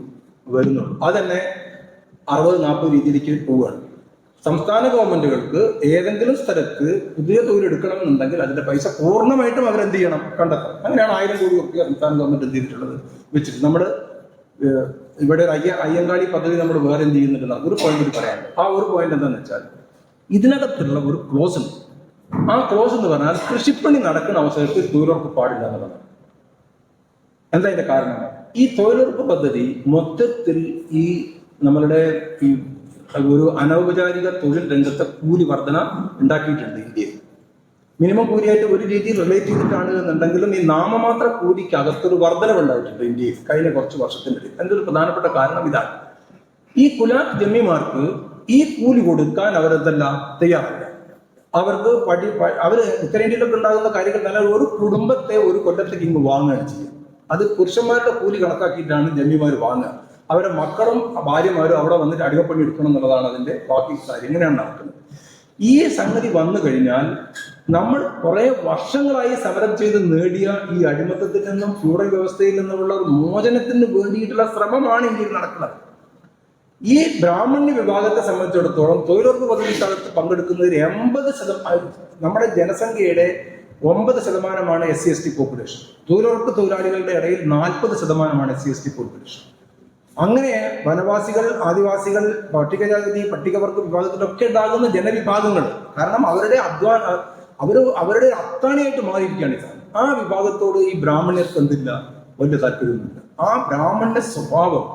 വരുന്നുള്ളൂ. അത് തന്നെ 60-40 രീതിയിലേക്ക് പോവുകയാണ്. സംസ്ഥാന ഗവൺമെന്റുകൾക്ക് ഏതെങ്കിലും സ്ഥലത്ത് പുതിയ തൊഴിലെടുക്കണമെന്നുണ്ടെങ്കിൽ അതിന്റെ പൈസ പൂർണ്ണമായിട്ടും അവരെന്ത് ചെയ്യണം, കണ്ടെത്തണം. അങ്ങനെയാണ് 1,000 കോടി റുപ്യ സംസ്ഥാന ഗവൺമെന്റ് എന്ത് ചെയ്തിട്ടുള്ളത് വെച്ചിട്ട്. നമ്മൾ ഇവിടെ അയ്യങ്കാളി പദ്ധതി നമ്മൾ വേറെ എന്ത് ചെയ്യുന്നുണ്ടെന്ന് ഒരു പോയിന്റ് പറയാനുണ്ട്. ആ ഒരു പോയിന്റ് എന്താണെന്ന് വെച്ചാൽ, ഇതിനകത്തുള്ള ഒരു ക്ലോസ് ഉണ്ട്. ആ ക്ലോസ് എന്ന് പറഞ്ഞാൽ കൃഷിപ്പണി നടക്കുന്ന അവസരത്തിൽ തൊഴിലുറപ്പ് പാടില്ല എന്നുള്ളതാണ്. എന്താ ഇതിന്റെ കാരണം? ഈ തൊഴിലുറപ്പ് പദ്ധതി മൊത്തത്തിൽ ഈ നമ്മളുടെ ഈ ഒരു അനൗപചാരിക തൊഴിൽ രംഗത്തെ കൂലി വർധന ഉണ്ടാക്കിയിട്ടുണ്ട് ഇന്ത്യയിൽ. മിനിമം കൂലിയായിട്ട് ഒരു രീതിയിൽ റിലേറ്റ് ചെയ്തിട്ടാണ് എന്നുണ്ടെങ്കിലും ഈ നാമമാത്ര കൂലിക്ക് അകത്തൊരു വർധനവ് ഉണ്ടായിട്ടുണ്ട് ഇന്ത്യയിൽ കഴിഞ്ഞ കുറച്ച് വർഷത്തിനിടയിൽ. അതിന്റെ ഒരു പ്രധാനപ്പെട്ട കാരണം ഇതാണ്, ഈ കുലാത്ത് ജമ്മിമാർക്ക് ഈ കൂലി കൊടുക്കാൻ അവരെന്തെല്ലാം തയ്യാറില്ല. അവർക്ക് അവര് ഉത്തരേന്ത്യയിലൊക്കെ ഉണ്ടാകുന്ന കാര്യങ്ങൾ തന്നെ ഒരു കുടുംബത്തെ ഒരു കൊല്ലത്തേക്ക് ഇങ്ങ് വാങ്ങുകയാണ് ചെയ്യുക. അത് പുരുഷന്മാരുടെ കൂലി കണക്കാക്കിയിട്ടാണ് ജമ്മിമാർ വാങ്ങുക. അവരുടെ മക്കളും ഭാര്യമാരും അവിടെ വന്നിട്ട് അടിമപ്പണി എടുക്കണം എന്നുള്ളതാണ് അതിന്റെ ബാക്കി കാര്യം. എങ്ങനെയാണ് നടക്കുന്നത്? ഈ സംഗതി വന്നു കഴിഞ്ഞാൽ നമ്മൾ കുറെ വർഷങ്ങളായി സമരം ചെയ്ത് നേടിയ ഈ അടിമത്തത്തിൽ നിന്നും ഫ്യൂഡൽ വ്യവസ്ഥയിൽ നിന്നുമുള്ള ഒരു മോചനത്തിന് വേണ്ടിയിട്ടുള്ള ശ്രമമാണ് ഇന്ത്യയിൽ നടക്കുന്നത്. ഈ ബ്രാഹ്മണ്യ വിഭാഗത്തെ സംബന്ധിച്ചിടത്തോളം തൊഴിലുറപ്പ് പദ്ധതിക്കകത്ത് പങ്കെടുക്കുന്നതിൽ 80% നമ്മുടെ ജനസംഖ്യയുടെ 9% SC/ST പോപ്പുലേഷൻ. തൊഴിലുറപ്പ് തൊഴിലാളികളുടെ ഇടയിൽ 40% SC/ST പോപ്പുലേഷൻ. അങ്ങനെ വനവാസികൾ, ആദിവാസികൾ, പട്ടികജാതി, പട്ടികവർഗ വിഭാഗത്തിലൊക്കെ ഉണ്ടാകുന്ന ജനവിഭാഗങ്ങൾ, കാരണം അവരുടെ അവരുടെ അത്താണിയായിട്ട് മാറിയിരിക്കുകയാണ് ഈ സാധനം. ആ വിഭാഗത്തോട് ഈ ബ്രാഹ്മണ്യർക്ക് എന്തില്ല, വലിയ താല്പര്യമൊന്നുമില്ല. ആ ബ്രാഹ്മണ്യ സ്വഭാവം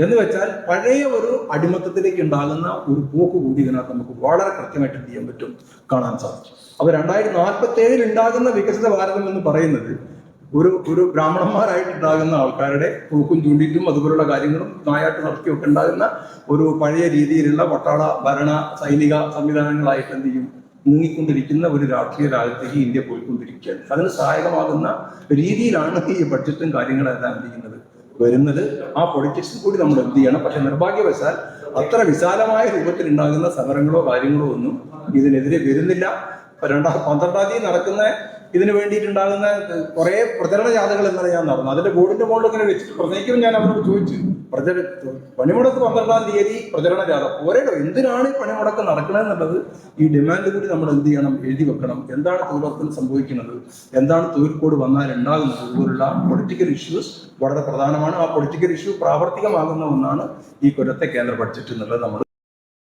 എന്ന് വെച്ചാൽ പഴയ ഒരു അടിമത്തത്തിലേക്ക് ഉണ്ടാകുന്ന ഒരു പോക്ക് കൂടി ഇതിനകത്ത് നമുക്ക് വളരെ കൃത്യമായിട്ട് എന്ത് ചെയ്യാൻ പറ്റും, കാണാൻ സാധിക്കും. അപ്പൊ 2047 ഉണ്ടാകുന്ന വികസിത ഭാരതം എന്ന് പറയുന്നത് ഒരു ബ്രാഹ്മണന്മാരായിട്ടുണ്ടാകുന്ന ആൾക്കാരുടെ തൂക്കും ചൂണ്ടിയിട്ടും അതുപോലുള്ള കാര്യങ്ങളും നായാട്ട് നടത്തിയൊക്കെ ഉണ്ടാകുന്ന ഒരു പഴയ രീതിയിലുള്ള പട്ടാള ഭരണ സൈനിക സംവിധാനങ്ങളായിട്ട് എന്ത് ചെയ്യും, നീങ്ങിക്കൊണ്ടിരിക്കുന്ന ഒരു രാഷ്ട്രീയ രാജ്യത്തേക്ക് ഇന്ത്യ പോയിക്കൊണ്ടിരിക്കുകയാണ്. അതിന് സഹായകമാകുന്ന രീതിയിലാണ് ഈ ബഡ്ജറ്റും കാര്യങ്ങളെല്ലാം എന്ത് ചെയ്യുന്നത്, വരുന്നത്. ആ പൊളിറ്റിക്സും കൂടി നമ്മൾ എന്ത് ചെയ്യണം. പക്ഷെ നിർഭാഗ്യവശാൽ അത്ര വിശാലമായ രൂപത്തിൽ ഉണ്ടാകുന്ന സമരങ്ങളോ കാര്യങ്ങളോ ഒന്നും ഇതിനെതിരെ വരുന്നില്ല. 12-ാം തീയതി നടക്കുന്ന ഇതിന് വേണ്ടിയിട്ടുണ്ടാകുന്ന കുറെ പ്രചരണ ജാഥകൾ എന്നാണ് ഞാൻ നടന്നത്. അതിന്റെ ബോർഡിന്റെ മുകളിൽ ഇങ്ങനെ വെച്ചിട്ട് പ്രസംഗിക്കുമ്പോൾ ഞാൻ അവരോട് ചോദിച്ചു, പണിമുടക്ക് 12-ാം തീയതി പ്രചരണ ജാഥ പോരേടോ, എന്തിനാണ് ഈ പണിമുടക്ക് നടക്കണമെന്നുള്ളത് ഈ ഡിമാൻഡ് കൂടി നമ്മൾ എന്ത് ചെയ്യണം, എഴുതി വെക്കണം. എന്താണ് തൊഴിലുറപ്പിൽ സംഭവിക്കുന്നത്, എന്താണ് തൊഴിൽ കോഡ് വന്നാൽ ഉണ്ടാകുന്നത്, ഇതുപോലുള്ള പൊളിറ്റിക്കൽ ഇഷ്യൂസ് വളരെ പ്രധാനമാണ്. ആ പൊളിറ്റിക്കൽ ഇഷ്യൂ പ്രാവർത്തികമാകുന്ന ഒന്നാണ് ഈ കൊല്ലത്തെ കേന്ദ്ര ബഡ്ജറ്റ് എന്നുള്ളത് നമ്മൾ